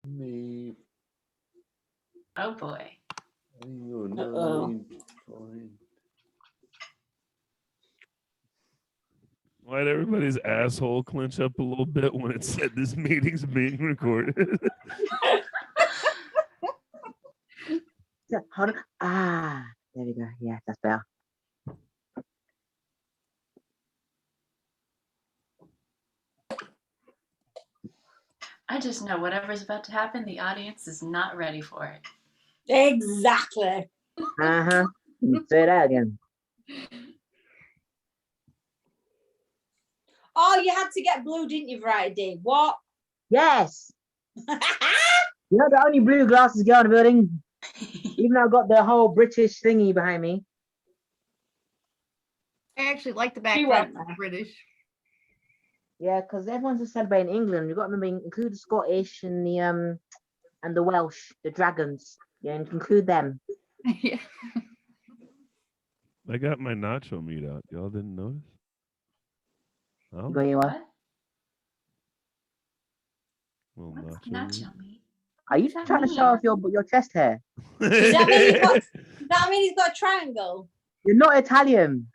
Me. Oh boy. Why'd everybody's asshole clench up a little bit when it said this meeting's being recorded? Hold on. There we go. Yeah, that's better. I just know whatever's about to happen, the audience is not ready for it. Exactly. Say that again. Oh, you had to get blue, didn't you, Friday? What? Yes. You're the only blue glasses girl in the building. Even though I've got the whole British thingy behind me. I actually like the background of the British. Yeah, because everyone's just celebrating England. You've got to remember, include the Scottish and the Welsh, the dragons. Yeah, and include them. Yeah. I got my nacho meat out. Y'all didn't notice? Oh, Go you What? well, What's nacho nacho meat. meat? Are you that trying to mean? show off your chest hair? Does that mean he's got a triangle? You're not Italian.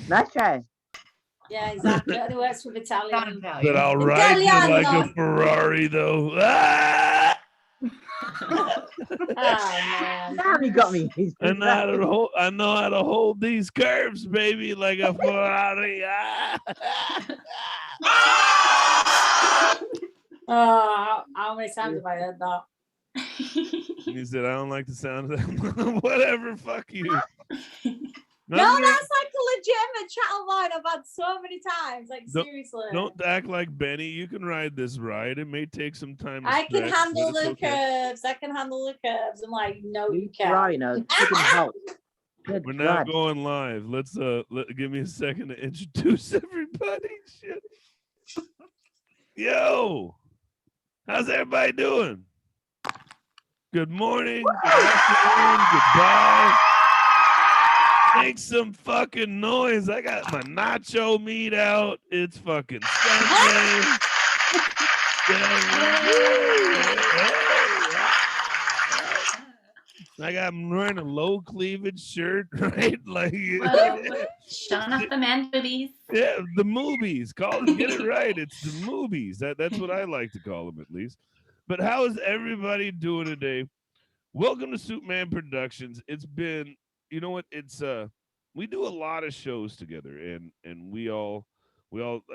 Nice try. Yeah, exactly. It only works with Not Italian. But Italian. I'll ride you like Italiano. a Ferrari, though. Ah! Oh, man. Damn, you got me. I know how to hold these curves, baby, like a Ferrari. Oh, how many times have I heard that? He said, I don't like the sound of that. Whatever, fuck you. No, that's like a legitimate chat line I've had so many times. Like, seriously. Don't act like Benny. You can ride this ride. It may take some time to I can stretch, handle but the it's okay. curves. I can handle the curves. I'm like, no, you can't. Right, no, freaking help. Good We're now God. going live. Let's give me a second to introduce everybody. Shit. Yo, how's everybody doing? Good morning, good afternoon, goodbye. Make some fucking noise. I got my nacho meat out. It's fucking Sunday. I'm wearing a low cleavage shirt, right? Like, Showing off the man boobies. yeah, the movies. Get it right. It's the movies. That's what I like to call them, at least. But how is everybody doing today? Welcome to Suitman Productions. It's been, you know what? It's we do a lot of shows together, and we all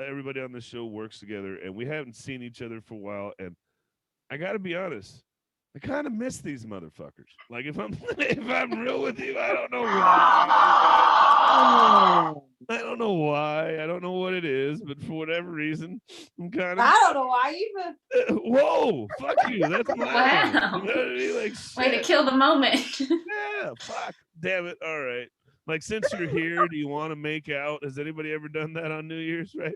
everybody on the show works together, and we haven't seen each other for a while. And I got to be honest, I kind of miss these motherfuckers. Like, if I'm real with you, I don't know why. I don't know why. I don't know what it is, but for whatever reason, I'm kind of. I don't know why either. Whoa! Fuck you. That's my. Wow. You know what I mean? Like, Way to shit. kill the moment. Yeah. Fuck. Damn it. All right. Like, since you're here, do you want to make out? Has anybody ever done that on New Year's? Right.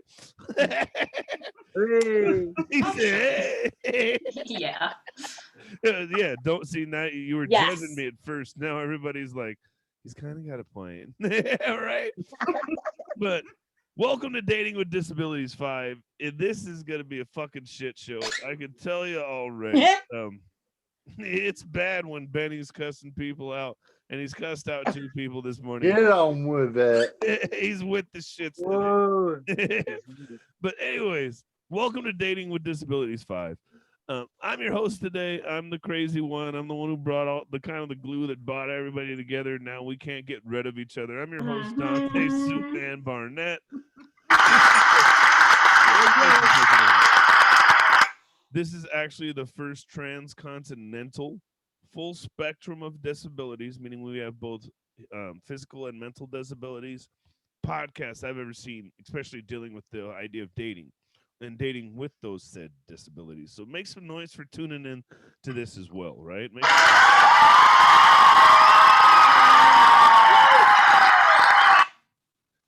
He said, hey. Yeah. Yeah, don't see now you were Yes. judging me at first. Now everybody's like, he's kind of got a point. All right. But welcome to Dating with Disabilities 5. This is gonna be a fucking shit show. I can tell you already. It's bad when Benny's cussing people out, and he's cussed out 2 people this morning. Get on with it. He's with the shits Whoa. today. But anyways, welcome to Dating with Disabilities 5. I'm your host today. I'm the crazy one. I'm the one who brought all the kind of the glue that brought everybody together. Now we can't get rid of each other. I'm your host, Duante, Suitman, Barnett. This is actually the first transcontinental full spectrum of disabilities, meaning we have both physical and mental disabilities podcast I've ever seen, especially dealing with the idea of dating and dating with those said disabilities. So make some noise for tuning in to this as well, right?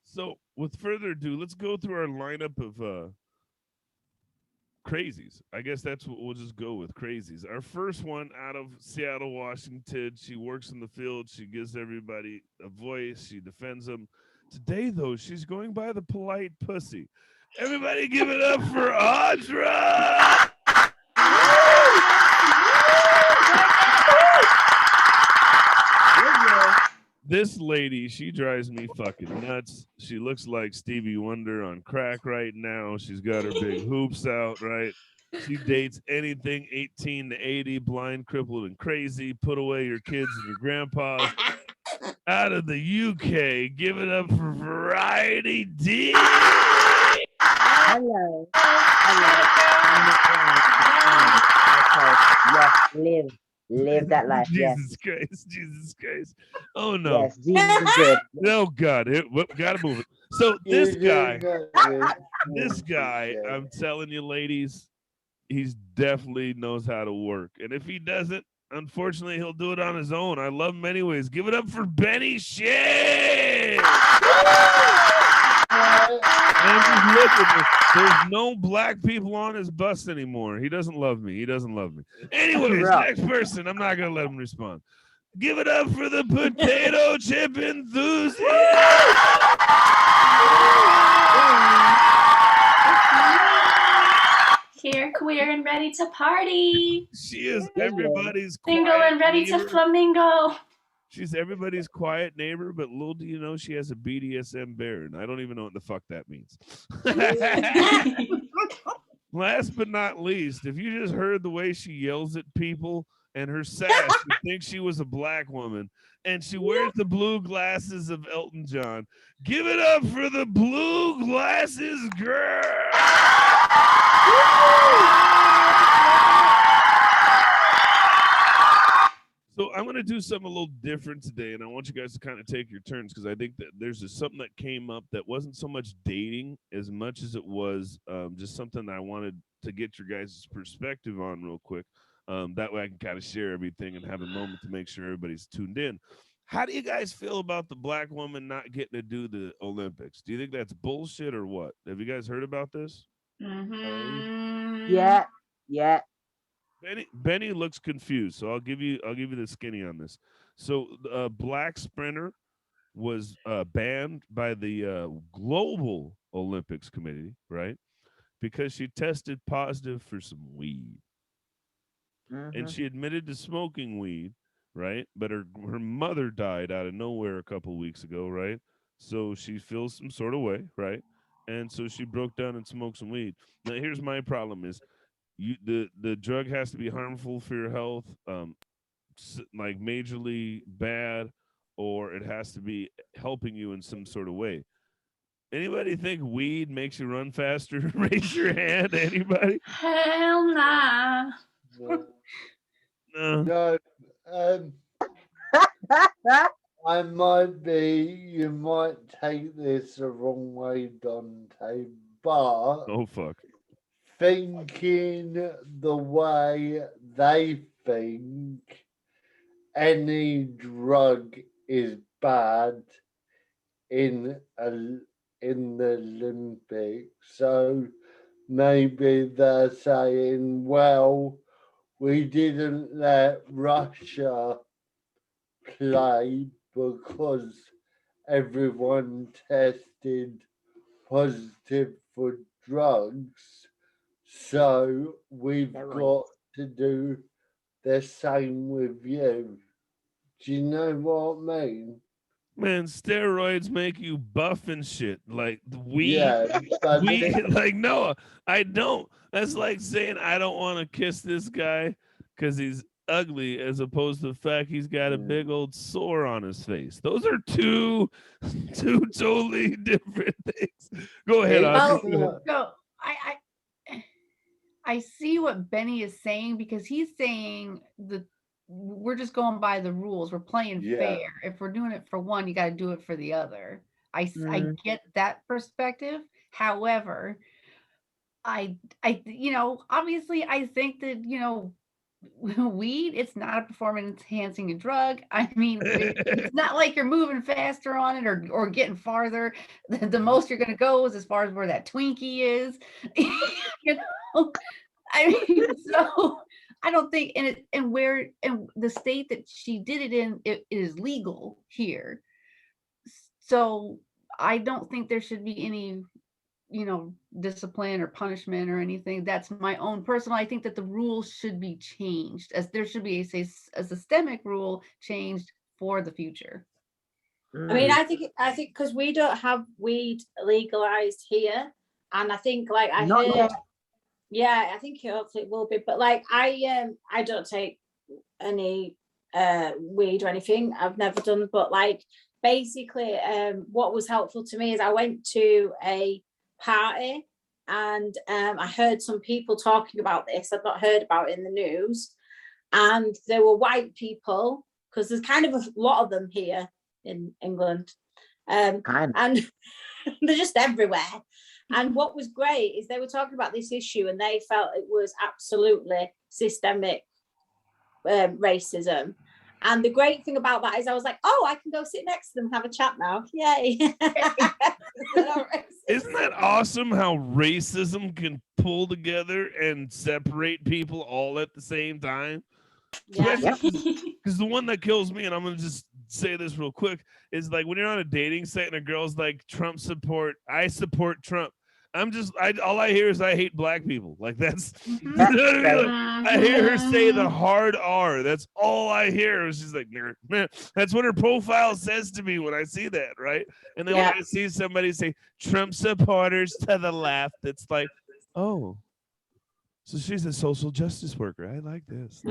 So with further ado, let's go through our lineup of crazies. I guess that's what we'll just go with, crazies. Our first one out of Seattle, Washington. She works in the field. She gives everybody a voice. She defends them. Today, though, she's going by the polite pussy. Everybody give it up for Audra! This lady, she drives me fucking nuts. She looks like Stevie Wonder on crack right now. She's got her big hoops out, right? She dates anything 18 to 80, blind, crippled, and crazy. Put away your kids and your grandpas. Out of the UK, give it up for Variety D. Hello. Yes, live that life. Yes. Jesus Christ. Oh no. Yes, Jesus is good. Oh God. Gotta move it. So this guy, I'm telling you, ladies, he's definitely knows how to work. And if he doesn't, unfortunately, he'll do it on his own. I love him anyways. Give it up for Benny Shea. And just look at me. There's no black people on his bus anymore. He doesn't love me. Anyways, next person. I'm not gonna let him respond. Give it up for the potato chip enthusiast. Here, queer and ready to party. She is everybody's Single quiet and ready neighbor. to flamingo. She's everybody's quiet neighbor, but little do you know she has a BDSM bear, and I don't even know what the fuck that means. Last but not least, if you just heard the way she yells at people and her sass, you think she was a black woman, and she wears the blue glasses of Elton John. Give it up for the blue glasses girl. So I'm going to do something a little different today, and I want you guys to kind of take your turns because I think that there's just something that came up that wasn't so much dating as much as it was just something that I wanted to get your guys' perspective on real quick. That way I can kind of share everything and have a moment to make sure everybody's tuned in. How do you guys feel about the black woman not getting to do the Olympics? Do you think that's bullshit or what? Have you guys heard about this? Mm-hmm. Yeah. Benny looks confused, so I'll give you the skinny on this. So the black sprinter was banned by the Global Olympics Committee, right? Because she tested positive for some weed. And she admitted to smoking weed, right? But her mother died out of nowhere a couple weeks ago, right? So she feels some sort of way, right? And so she broke down and smoked some weed. Now here's my problem is the drug has to be harmful for your health, like majorly bad, or it has to be helping you in some sort of way. Anybody think weed makes you run faster? Raise your hand. Anybody? Hell nah. No. I might be, you might take this the wrong way, Dante, but Oh fuck. thinking the way they think, any drug is bad in the Olympics. So maybe they're saying, well, we didn't let Russia play because everyone tested positive for drugs. So we've got to do the same with you. Do you know what I mean? Man, steroids make you buff and shit. Like weed. Yeah, but Weed. Like, no, I don't. That's like saying I don't want to kiss this guy because he's ugly, as opposed to the fact he's got a big old sore on his face. Those are two totally different things. Go ahead, Audrey. So I see what Benny is saying, because he's saying we're just going by the rules. We're playing fair. If we're doing it for one, you got to do it for the other. I get that perspective. However, I obviously I think that, weed, it's not a performance enhancing drug. I mean, it's not like you're moving faster on it or getting farther. The most you're going to go is as far as where that Twinkie is. I mean, so I don't think, and the state that she did it in, it is legal here. So I don't think there should be any, discipline or punishment or anything. That's my own personal. I think that the rules should be changed, as there should be a systemic rule changed for the future. I mean, I think because we don't have weed legalized here, and I think like I Not heard, yet. yeah, I think hopefully it will be. But like I don't take any weed or anything. I've never done, but like basically, what was helpful to me is I went to a party and I heard some people talking about this. I've not heard about it in the news, and there were white people because there's kind of a lot of them here in England, and they're just everywhere. And what was great is they were talking about this issue and they felt it was absolutely systemic racism. And the great thing about that is I was like, oh, I can go sit next to them and have a chat now. Yay. Isn't that awesome how racism can pull together and separate people all at the same time? Yeah. Because the one that kills me, and I'm going to just say this real quick, is like when you're on a dating site and a girl's like, Trump support, I support Trump. All I hear is I hate black people. Like that's, you know what I mean? Like, I hear her say the hard R. That's all I hear. She's like, man, that's what her profile says to me when I see that, right? And then when I see somebody say Trump supporters to the left, it's like, oh, so she's a social justice worker. I like this.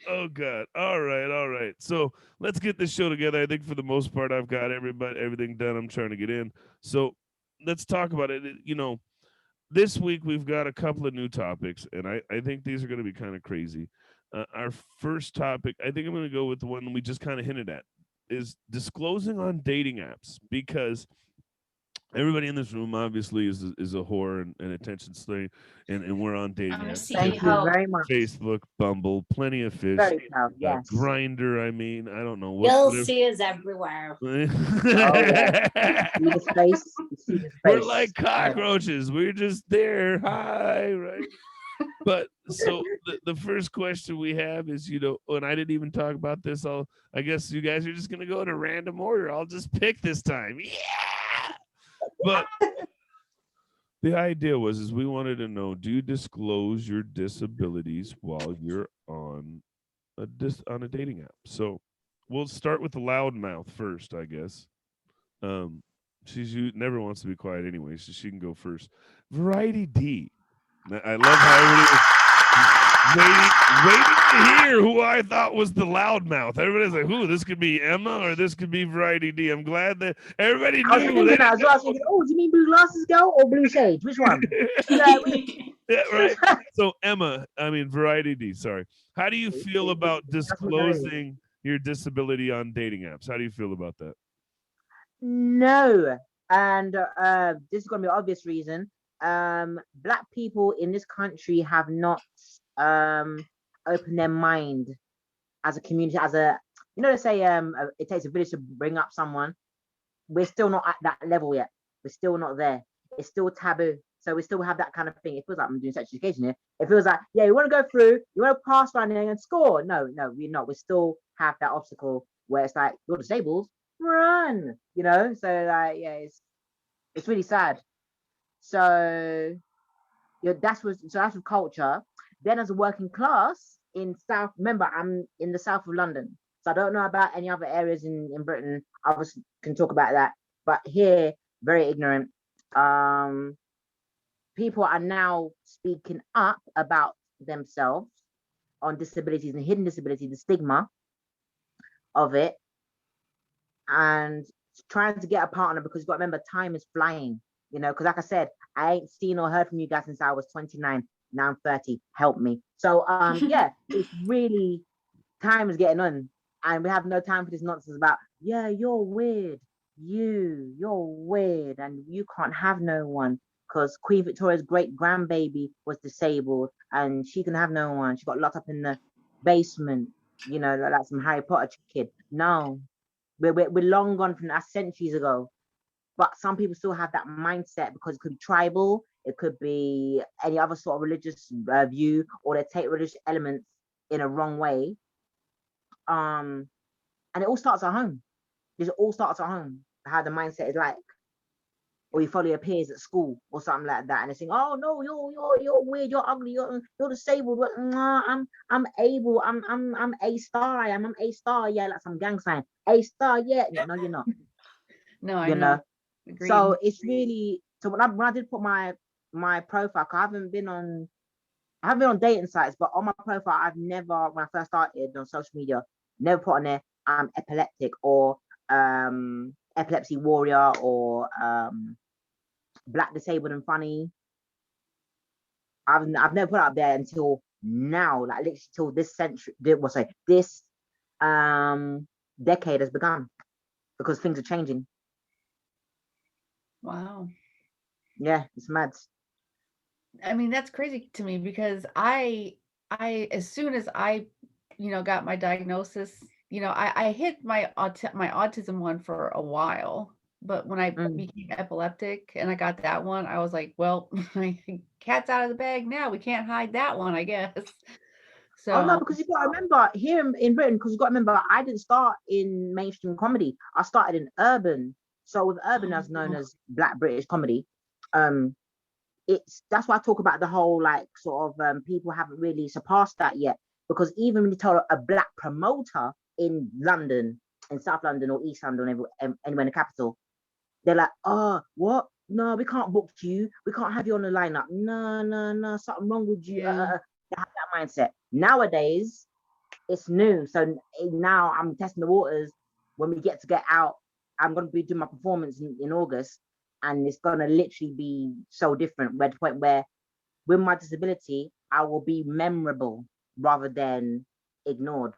Oh God. All right. So let's get this show together. I think for the most part, I've got everything done. I'm trying to get in. So let's talk about it. You know, this week we've got a couple of new topics, and I think these are going to be kind of crazy. Our first topic, I think I'm going to go with the one we just kind of hinted at, is disclosing on dating apps, because everybody in this room obviously is a whore and attention slave, and we're on dating apps. Thank you very much. Facebook, Bumble, plenty of fish. Very proud, yes. Grinder, I mean, I don't know. You'll see us everywhere. We're like cockroaches. We're just there. Hi, right? But so the first question we have is, you know, and I didn't even talk about this. I guess you guys are just gonna go in a random order. I'll just pick this time. Yeah. But the idea is we wanted to know, do you disclose your disabilities while you're on a dating app? So we'll start with the loudmouth first, I guess. She never wants to be quiet anyway, so she can go first. Variety D. I love how everybody waiting to hear who I thought was the loudmouth. Everybody's like, "Who? This could be Emma, or this could be Variety D." I'm glad that everybody knew. I was thinking that as well. I was thinking, oh, do you mean Blue Glasses Girl or Blue Shades? Which one? Yeah, right. So Emma, I mean Variety D. Sorry. How do you feel about disclosing your disability on dating apps? How do you feel about that? No, and this is going to be an obvious reason. Black people in this country have not opened their mind as a community, they say it takes a village to bring up someone. We're still not at that level yet. We're still not there. It's still taboo. So we still have that kind of thing. It feels like I'm doing sex education here. It feels like, yeah, you want to go through, you want to pass around there and score. No, we're not. We still have that obstacle where it's like, you're disabled, run, you know? So like, yeah, it's really sad. So that's with culture. Then as a working class in South, remember I'm in the south of London, so I don't know about any other areas in Britain. Others can talk about that, but here, very ignorant. People are now speaking up about themselves on disabilities and hidden disability, the stigma of it, and trying to get a partner, because you've got to remember, time is flying. You know, because like I said, I ain't seen or heard from you guys since I was 29. Now I'm 30. Help me. So yeah, it's really, time is getting on, and we have no time for this nonsense about, yeah, you're weird, you're weird, and you can't have no one because Queen Victoria's great grandbaby was disabled and she can have no one. She got locked up in the basement, you know, like some Harry Potter kid. No, we're long gone from that, centuries ago. But some people still have that mindset because it could be tribal, it could be any other sort of religious view, or they take religious elements in a wrong way. And it all starts at home. This all starts at home, how the mindset is like. or you follow your peers at school or something like that, and they saying, "Oh no, you're weird, you're ugly, you're disabled." But, I'm able, I'm A star, I'm A star, yeah, like some gang sign, A star, yeah. No, you're not, No, I you know. know. Agreed. So it's really, so when I did put my profile, 'cause I haven't been on dating sites, but on my profile, I've never, when I first started on social media, never put on there I'm epileptic or epilepsy warrior or black, disabled and funny. I've never put it up there until now, like literally till this century, this decade has begun, because things are changing. Wow. Yeah, it's mad. I mean, that's crazy to me because I as soon as I, got my diagnosis, I hit my autism one for a while, but when I became epileptic and I got that one, I was like, well, cat's out of the bag now. We can't hide that one, I guess. Oh no, So, because you've got to remember here in Britain, because you've got to remember, I didn't start in mainstream comedy. I started in urban. So with urban, as known as Black British comedy, that's why I talk about the whole like sort of people haven't really surpassed that yet. Because even when you tell a Black promoter in London, in South London or East London, anywhere in the capital, they're like, "Oh, what? No, we can't book you. We can't have you on the lineup. No, something wrong with you." yeah. They have that mindset. Nowadays, it's new. So now I'm testing the waters. When we get out, I'm going to be doing my performance in August, and it's going to literally be so different. Where to the point where, with my disability, I will be memorable rather than ignored.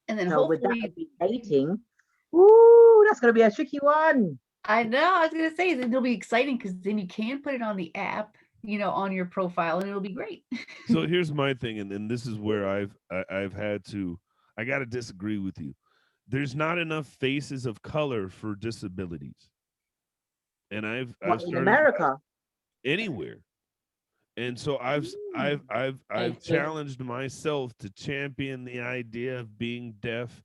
And then So with that, hopefully, dating, ooh, that's going to be a tricky one. I know, I was going to say, it'll be exciting because then you can put it on the app, on your profile, and it'll be great. So here's my thing, and this is where I've had to, I got to disagree with you. There's not enough faces of color for disabilities, and I've What, in started America? anywhere, and so I've challenged myself to champion the idea of being deaf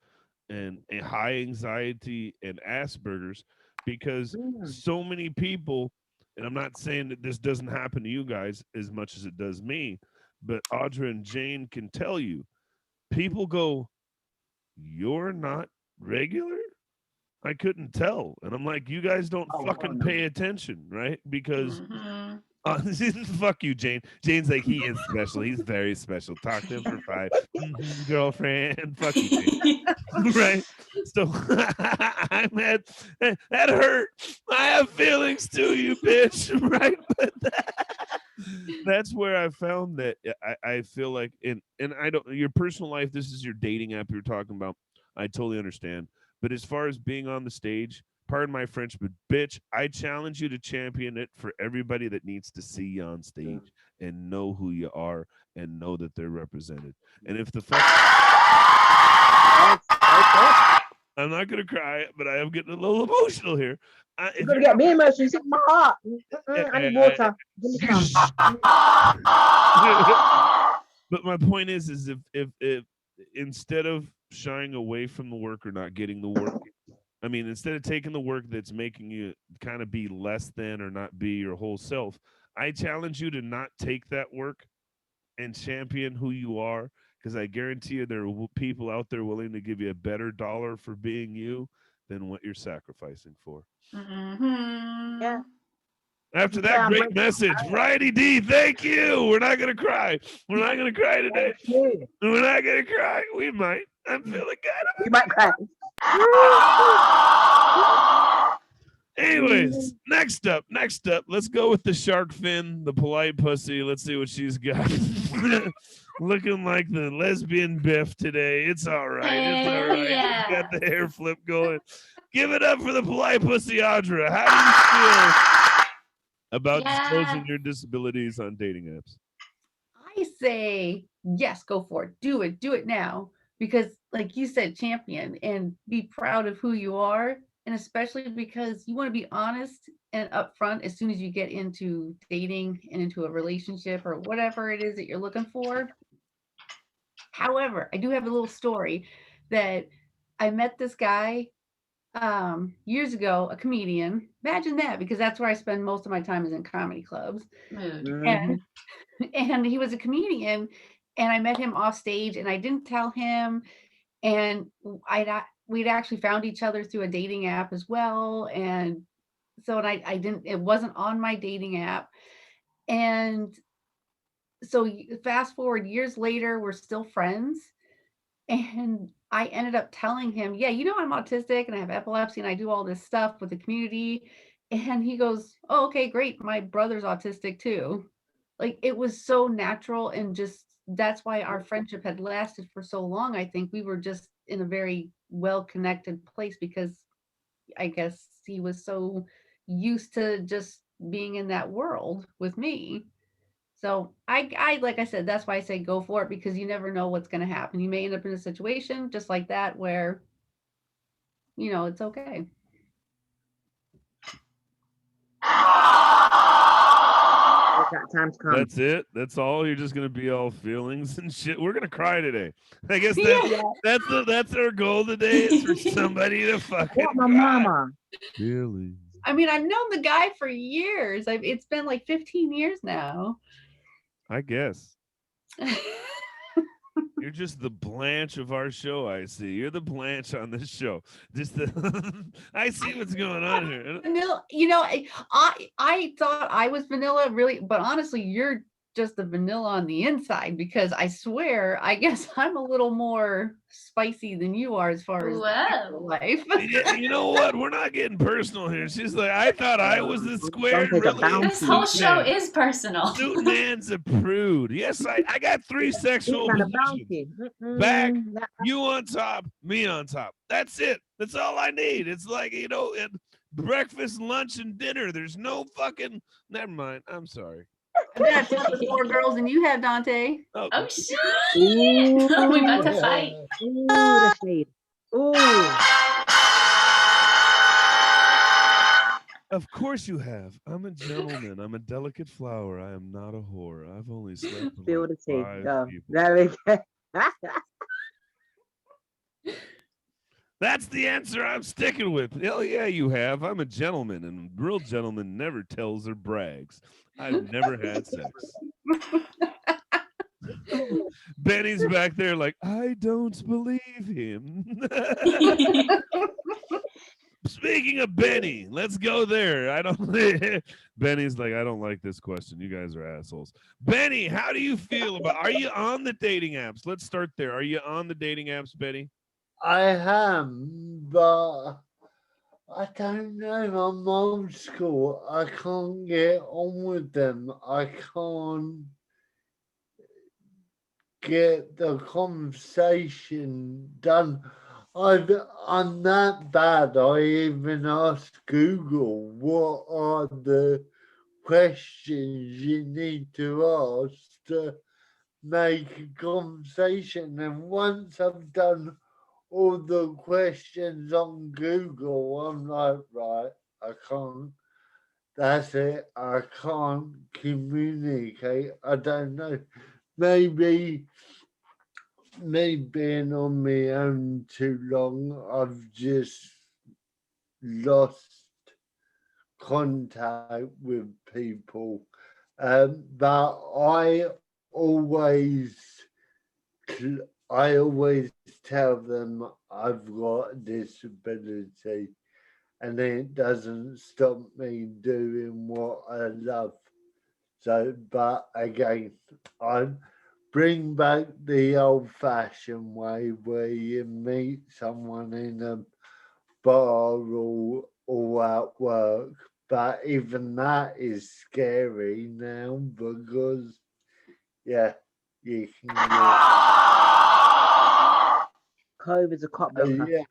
and high anxiety and Asperger's, because so many people, and I'm not saying that this doesn't happen to you guys as much as it does me, but Audra and Jane can tell you, people go, "You're not regular?" I couldn't tell. And I'm like, you guys don't fucking pay attention, right? Because fuck you, Jane. Jane's like, he is special. He's very special. Talk to him for 5. Girlfriend. Fuck you, Jane. Right? So I'm that hurt. I have feelings too, you bitch. Right? But that's where I found that I feel like, and I don't, your personal life, this is your dating app you're talking about. I totally understand. But as far as being on the stage, pardon my French, but bitch, I challenge you to champion it for everybody that needs to see you on stage and know who you are and know that they're represented. And if the fuck, I'm not gonna cry, but I am getting a little emotional here. You're gonna get me emotional. It's in my heart. I need water. Give me some. But my point is if instead of shying away from the work or not getting the work, I mean, instead of taking the work that's making you kind of be less than or not be your whole self, I challenge you to not take that work and champion who you are, because I guarantee you there are people out there willing to give you a better dollar for being you than what you're sacrificing for. Yeah. After that great message, Variety D, thank you. We're not going to cry. We're not going to cry today. We're not going to cry. We might. I'm feeling good. We might cry. Anyways, next up, let's go with the shark fin, the polite pussy. Let's see what she's got. Looking like the lesbian Biff today. It's all right. It's all right. Yeah. She's got the hair flip going. Give it up for the polite pussy, Audra. How do you feel about disclosing your disabilities on dating apps? I say, yes, go for it. Do it now. Because like you said, champion and be proud of who you are. And especially because you want to be honest and upfront as soon as you get into dating and into a relationship or whatever it is that you're looking for. However, I do have a little story that I met this guy years ago, a comedian. Imagine that, because that's where I spend most of my time, is in comedy clubs. Mood. Mhm. And he was a comedian, and I met him off stage, and I didn't tell him, and we'd actually found each other through a dating app as well, and so I didn't, it wasn't on my dating app, and so fast forward years later, we're still friends, and I ended up telling him, yeah, I'm autistic and I have epilepsy and I do all this stuff with the community. And he goes, oh, okay, great. My brother's autistic too. Like, it was so natural, and just that's why our friendship had lasted for so long. I think we were just in a very well connected place, because I guess he was so used to just being in that world with me. So I like I said, that's why I say go for it, because you never know what's going to happen. You may end up in a situation just like that where, it's okay. That time's come. That's it. That's all. You're just gonna be all feelings and shit. We're gonna cry today. I guess that's our goal today. Is for somebody to fucking What, my cry. mama? Feelings. I mean, I've known the guy for years. It's been like 15 years now. I guess. You're just the Blanche of our show. I see. You're the Blanche on this show. Just I see what's going on here. Vanilla, I thought I was vanilla, really, but honestly, you're just the vanilla on the inside, because I swear, I guess I'm a little more spicy than you are as far as life. You know what? We're not getting personal here. She's like, I thought I was the square. This whole show is personal. Suitman's a prude. Yes, I got 3 sexual positions. Back, you on top, me on top. That's it. That's all I need. It's like, at breakfast, lunch, and dinner. There's no fucking. Never mind. I'm sorry. I've got more girls than you have, Dante. Oh shit! We about to fight. Ooh, the shade. Ooh. Of course you have. I'm a gentleman. I'm a delicate flower. I am not a whore. I've only slept with Feel like the tape. 5 Go. people. There we go. That's the answer I'm sticking with. Hell yeah, you have. I'm a gentleman, and a real gentleman never tells or brags. I've never had sex. Benny's back there like, I don't believe him. Speaking of Benny, let's go there. Benny's like, I don't like this question. You guys are assholes. Benny, how do you feel about, are you on the dating apps? Let's start there. Are you on the dating apps, Benny? I am, but I don't know. I'm old school. I can't get on with them. I can't get the conversation done. I'm that bad. I even asked Google, what are the questions you need to ask to make a conversation? And once I've done all the questions on Google, I'm like, right, I can't. That's it. I can't communicate. I don't know. Maybe me being on my own too long, I've just lost contact with people. But I always tell them I've got a disability, and it doesn't stop me doing what I love. So, but again, I bring back the old-fashioned way where you meet someone in a bar or at work. But even that is scary now, because, yeah, you can COVID's a cop blocker. yeah,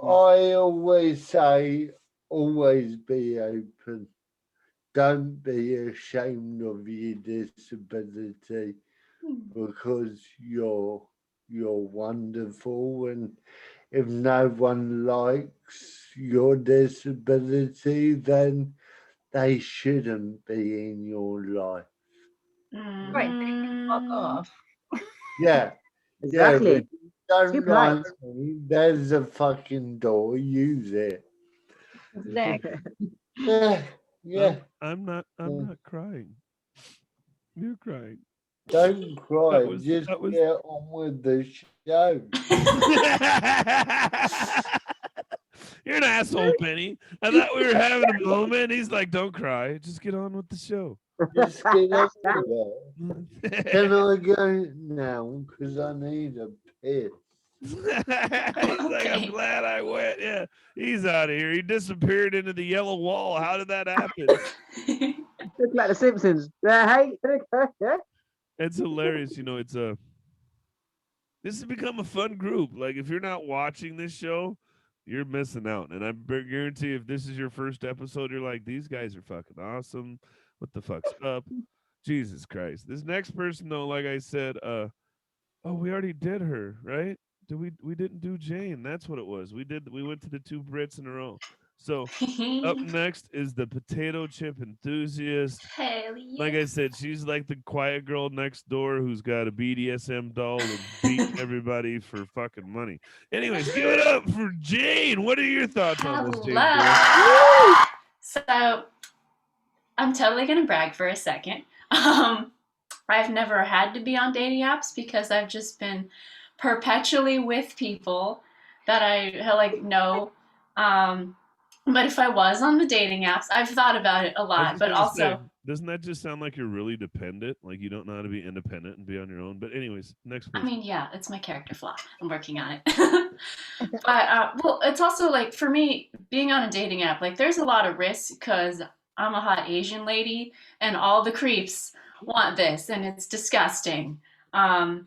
I always say, always be open. Don't be ashamed of your disability, because you're wonderful, and if no one likes your disability, then they shouldn't be in your life. Right, they can fuck off. Yeah. Exactly. Yeah, don't like me, there's a fucking door, use it. Exactly. Yeah. I'm not crying. You're crying. Don't cry. was- Just that was- get on with the show. You're an asshole, Penny. I thought we were having a moment. He's like, don't cry. Just get on with the show. Just get on with it. Can I go now? Because I need a piss. He's like, I'm glad I went. Yeah, he's out of here. He disappeared into the yellow wall. How did that happen? Look like the Simpsons. Hey. It's hilarious. You know, it's this has become a fun group. Like, if you're not watching this show, you're missing out. And I guarantee if this is your first episode, you're like, these guys are fucking awesome. What the fuck's up? Jesus Christ. This next person, though, like I said, oh, we already did her, right? We didn't do Jane. That's what it was. We went to the two Brits in a row. So up next is the potato chip enthusiast. Hell yeah. Like I said, she's like the quiet girl next door who's got a BDSM doll and beat everybody for fucking money. Anyways, give it up for Jane. What are your thoughts on this, Jane? Hello. So I'm totally gonna brag for a second. I've never had to be on dating apps because I've just been perpetually with people that I like know. But if I was on the dating apps, I've thought about it a lot. But also, say, doesn't that just sound like you're really dependent? Like you don't know how to be independent and be on your own. But anyways, next person. I mean, yeah, it's my character flaw. I'm working on it. But well, it's also like for me being on a dating app, like there's a lot of risks because I'm a hot Asian lady and all the creeps want this and it's disgusting. And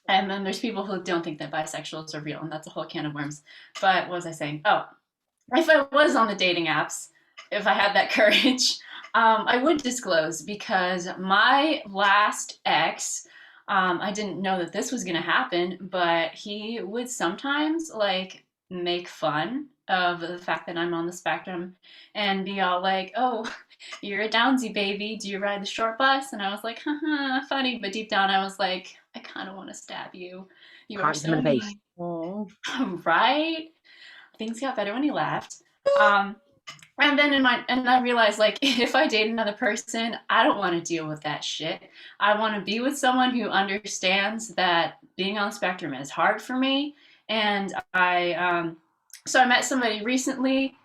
then there's people who don't think that bisexuals are real, and that's a whole can of worms. But what was I saying? Oh, if I was on the dating apps, if I had that courage, I would disclose because my last ex, I didn't know that this was going to happen, but he would sometimes like make fun of the fact that I'm on the spectrum and be all like, oh, you're a Downsy baby. Do you ride the short bus? And I was like, haha, funny. But deep down, I was like, I kind of want to stab you. You are so mean. Right? Things got better when he left. And then I realized like if I date another person, I don't want to deal with that shit. I want to be with someone who understands that being on the spectrum is hard for me. And so I met somebody recently,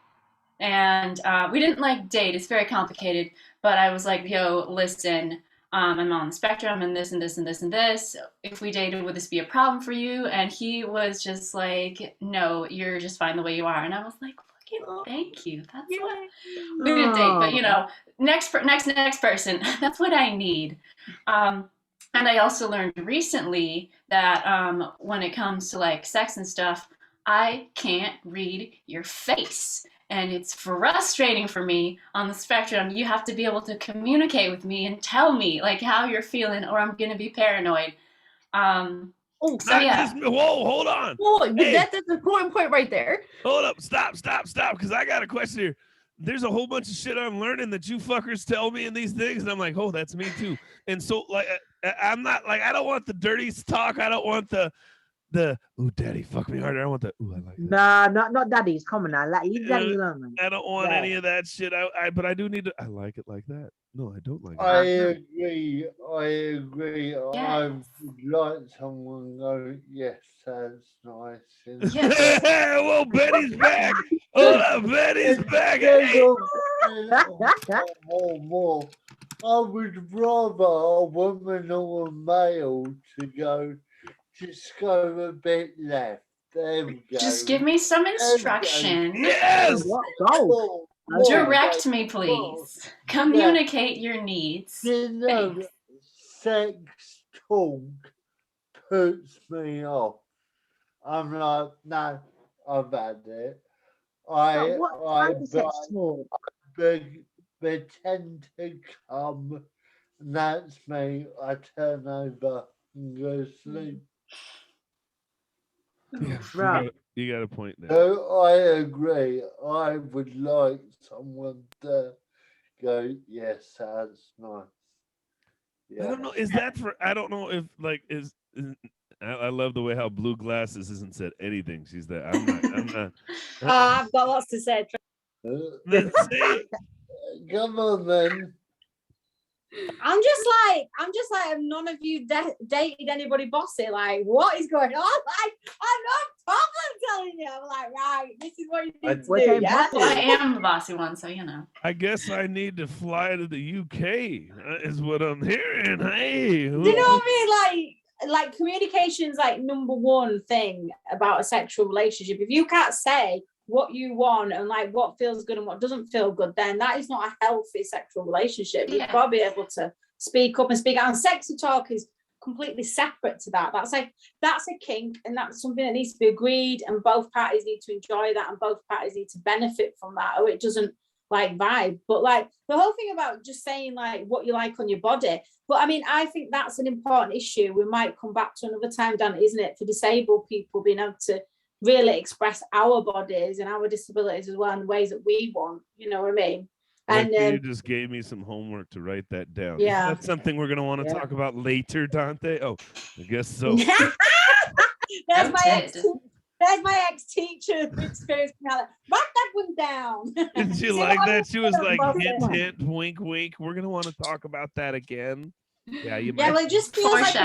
and we didn't like date. It's very complicated. But I was like, yo, listen, I'm on the spectrum and this and this and this and this. If we dated, would this be a problem for you? And he was just like, no, you're just fine the way you are. And I was like, fucking thank you. That's what we didn't date. But you know, next person. That's what I need. And I also learned recently that when it comes to like sex and stuff, I can't read your face. And it's frustrating for me on the spectrum. You have to be able to communicate with me and tell me like how you're feeling, or I'm gonna be paranoid. So yeah. Whoa, hold on. Whoa, hey, that's an important point right there. Hold up, stop, because I got a question here. There's a whole bunch of shit I'm learning that you fuckers tell me in these things, and I'm like, oh, that's me too. And so like, I'm not like, I don't want the dirty talk. I don't want the ooh, daddy, fuck me harder. I want the ooh, I like that. Nah, not daddies. Come on now, like leave daddies alone, man. I don't want any of that shit. But I do need to. I like it like that. No, I don't like it. I agree. Yes. I would like someone go, yes, that's nice. Yes. Well, Betty's back. Hold up, Betty's back. More. I would rather a woman or a male to go. Just go a bit left. There we go. Just give me some instruction. Yes. Go. Direct me, please. Communicate your needs. You know, sex talk puts me off. I'm like, no, I've had it. I pretend to come, and that's me. I turn over and go to sleep. Yeah, Right. you got a point there. So I agree. I would like someone to go, yes, that's nice. Yeah. I don't know. Is that for? I don't know if like is I love the way how Blue Glasses hasn't said anything. She's there. I'm not. I've got lots to say. Then say it. Come on, then. I'm just like, have none of you dated anybody bossy? Like, what is going on? Like, I'm no problem telling you. I'm like, right, this is what you need to do. Yeah? Well, I am the bossy one, so you know. I guess I need to fly to the UK, is what I'm hearing. Hey. Do you know what I mean? Like communication's like number one thing about a sexual relationship. If you can't say what you want and like what feels good and what doesn't feel good, then that is not a healthy sexual relationship. You've got to be able to speak up and speak out. And sexy talk is completely separate to that. That's a kink, and that's something that needs to be agreed, and both parties need to enjoy that, and both parties need to benefit from that, or it doesn't like vibe. But like the whole thing about just saying like what you like on your body, but I mean, I think that's an important issue. We might come back to another time, Dan, isn't it, for disabled people being able to really express our bodies and our disabilities as well in the ways that we want, you know what I mean? And you just gave me some homework to write that down. Yeah. That's something we're going to want to talk about later, Duante. Oh, I guess so. There's my ex-teacher experience. Write that one down. Did she like that? She was like, hint, hint, wink, wink. We're going to want to talk about that again. Yeah, you might. Yeah, well, it just feels like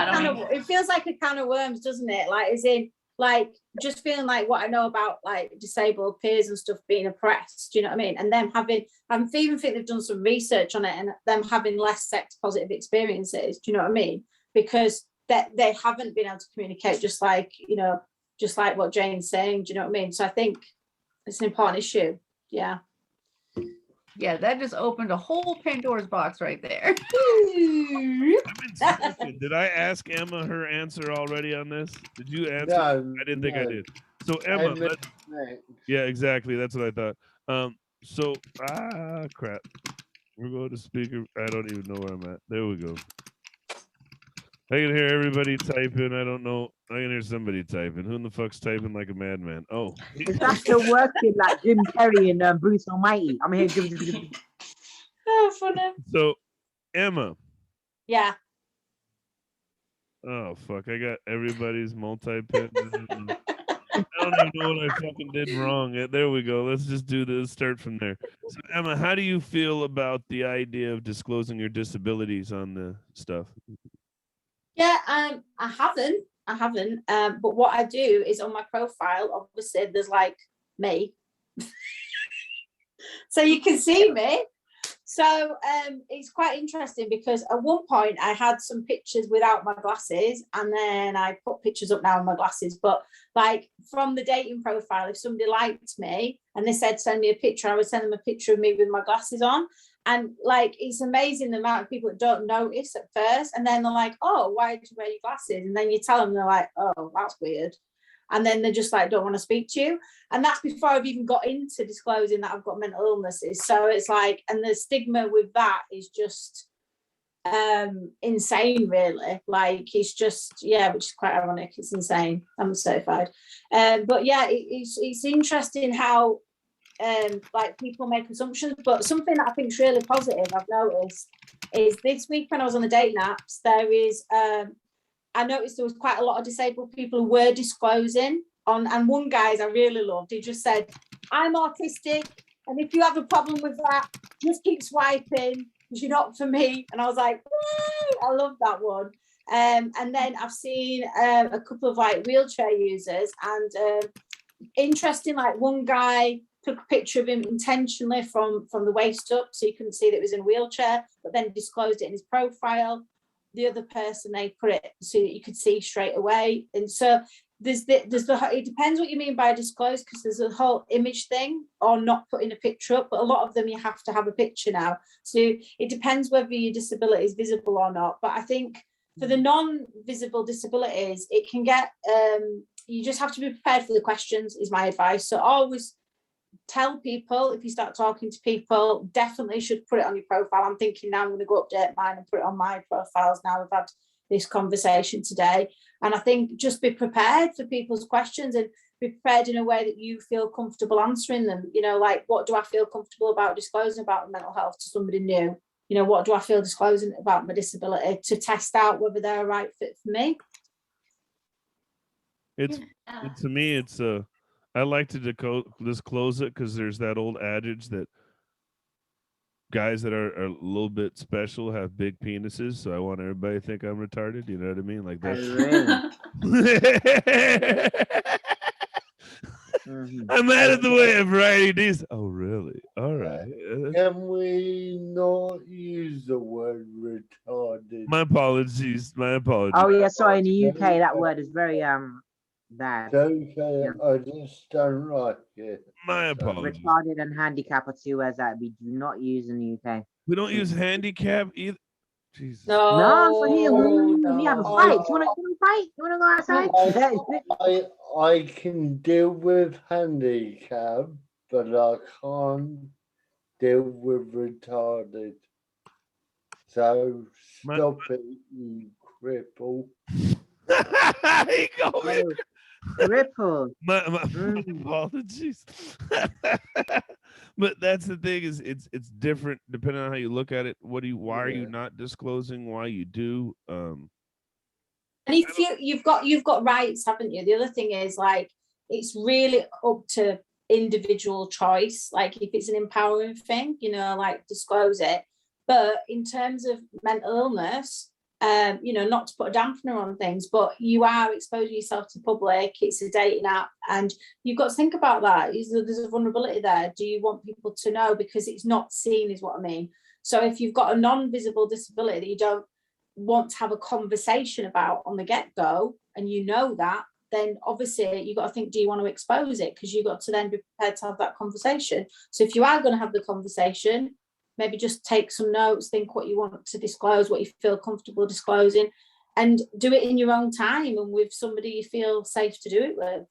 it feels like a can of worms, doesn't it? Like, as in, like, just feeling like what I know about like disabled peers and stuff being oppressed, do you know what I mean? And them having, I even think they've done some research on it, and them having less sex positive experiences, do you know what I mean? Because they haven't been able to communicate, just like, you know, just like what Jane's saying, do you know what I mean? So I think it's an important issue. Yeah. Yeah, that just opened a whole Pandora's box right there. Did I ask Emma her answer already on this? Did you answer? No, I didn't think I did. So Emma, yeah, exactly. That's what I thought. So crap. We're going to speaker. I don't even know where I'm at. There we go. I can hear everybody typing. I don't know. I can hear somebody typing. Who in the fuck's typing like a madman? Oh. Is that still working like Jim Carrey and Bruce Almighty? I'm here. Oh, funny. So, Emma. Yeah. Oh, fuck. I got everybody's multi-pin. I don't even know what I fucking did wrong. There we go. Let's just do this. Start from there. So, Emma, how do you feel about the idea of disclosing your disabilities on the stuff? Yeah, I haven't. But what I do is on my profile, obviously, there's like me, so you can see me. So it's quite interesting because at one point I had some pictures without my glasses, and then I put pictures up now with my glasses. But like from the dating profile, if somebody liked me and they said send me a picture, I would send them a picture of me with my glasses on. And like, it's amazing the amount of people that don't notice at first. And then they're like, oh, why did you wear your glasses? And then you tell them, they're like, oh, that's weird. And then they're just like, don't want to speak to you. And that's before I've even got into disclosing that I've got mental illnesses. So it's like, and the stigma with that is just insane, really. Like, it's just, yeah, which is quite ironic. It's insane. I'm certified. But yeah, it's interesting how like people make assumptions, but something that I think is really positive I've noticed is this week when I was on the dating apps, there is I noticed there was quite a lot of disabled people who were disclosing on, and one guy's I really loved, he just said, I'm autistic, and if you have a problem with that, just keep swiping because you're not for me. And I was like, woo! I love that one. And then I've seen a couple of like wheelchair users, and interesting, like one guy took a picture of him intentionally from the waist up so you couldn't see that it was in a wheelchair, but then disclosed it in his profile. The other person, they put it so that you could see straight away. And so it depends what you mean by disclose, because there's a whole image thing or not putting a picture up, but a lot of them you have to have a picture now. So it depends whether your disability is visible or not. But I think for the non-visible disabilities, it can get, you just have to be prepared for the questions is my advice. So always tell people, if you start talking to people, definitely should put it on your profile. I'm thinking now I'm going to go update mine and put it on my profiles now we've had this conversation today. And I think just be prepared for people's questions and be prepared in a way that you feel comfortable answering them. You know, like, what do I feel comfortable about disclosing about mental health to somebody new? You know, what do I feel disclosing about my disability to test out whether they're a right fit for me? To me, it's I like to disclose it because there's that old adage that guys that are a little bit special have big penises. So I want everybody to think I'm retarded. You know what I mean? Like Oh, that. really? I'm added the way of variety these. Oh, really? All right. Can we not use the word retarded? My apologies. My apologies. Oh yeah, sorry. In the UK, that word is very bad. Okay, I just don't like it. My apologies. Retarded and handicap are two words that we do not use in the UK. We don't use handicap either. Jesus. No, so here we have a no. fight. You wanna fight? You wanna go outside? I can deal with handicap, but I can't deal with retarded. So stop it, you cripple. He going. Cripple. My apologies. But that's the thing is it's different depending on how you look at it. Why are you not disclosing? Why you do? And if you've got rights, haven't you? The other thing is like it's really up to individual choice. Like if it's an empowering thing, like disclose it. But in terms of mental illness, not to put a dampener on things, but you are exposing yourself to public. It's a dating app, and you've got to think about that. There's a vulnerability there. Do you want people to know? Because it's not seen, is what I mean. So if you've got a non-visible disability that you don't want to have a conversation about on the get-go, and you know that, then obviously you've got to think, do you want to expose it? Because you've got to then be prepared to have that conversation. So if you are going to have the conversation, maybe just take some notes, think what you want to disclose, what you feel comfortable disclosing, and do it in your own time and with somebody you feel safe to do it with.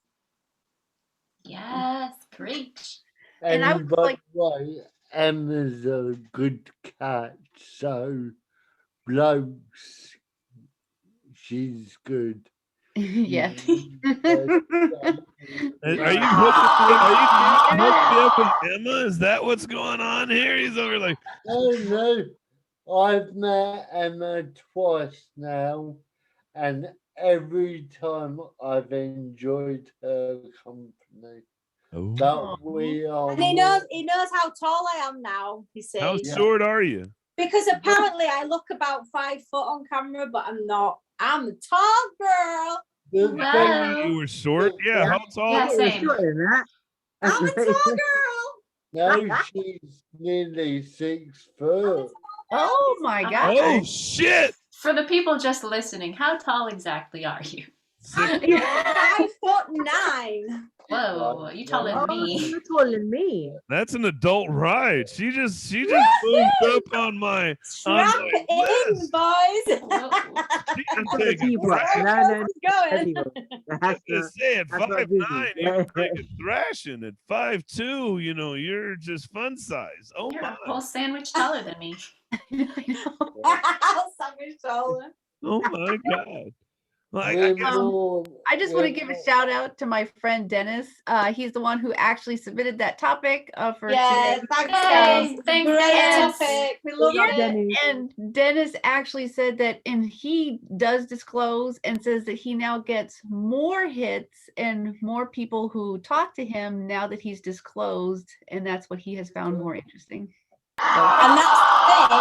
Yes, preach. And I And was by like- the way, Emma's a good cat, so blokes, she's good. Yeah. Are you hooked me up with Emma? Is that what's going on here? He's over like, No, I've met Emma twice now, and every time I've enjoyed her company. oh, But we are. And he knows how tall I am now, you see. how short are you? Because apparently I look about 5 foot on camera, but I'm not. I'm a tall girl. Wow. You were short? Yeah, how tall? Yeah, You're same. shorter than that. I'm a tall girl. No, she's nearly 6 foot. Oh my god. Oh, shit. For the people just listening, how tall exactly are you? I'm 5'9". Whoa, you taller than me. You're taller than me. That's an adult ride. She just moved up on my Strap my in, list. boys. Whoa. I'm Put the taking teapot. thrashing. No, Going. anyway. I say at that's not 5'9", busy. you're taking thrashing. At 5'2", you're just fun size. Oh You're my. a whole sandwich taller than me. Sandwich shoulder. Oh my God. Well, I We're guess more- I just want to we're give a more- shout out to my friend Dennis. He's the one who actually submitted that topic for Yeah, today. thanks, Yay, guys. thanks, Great Dennis. topic. We love Yeah, it. Dennis. And Dennis actually said that, and he does disclose and says that he now gets more hits and more people who talk to him now that he's disclosed, and that's what he has found more interesting. And that's the thing.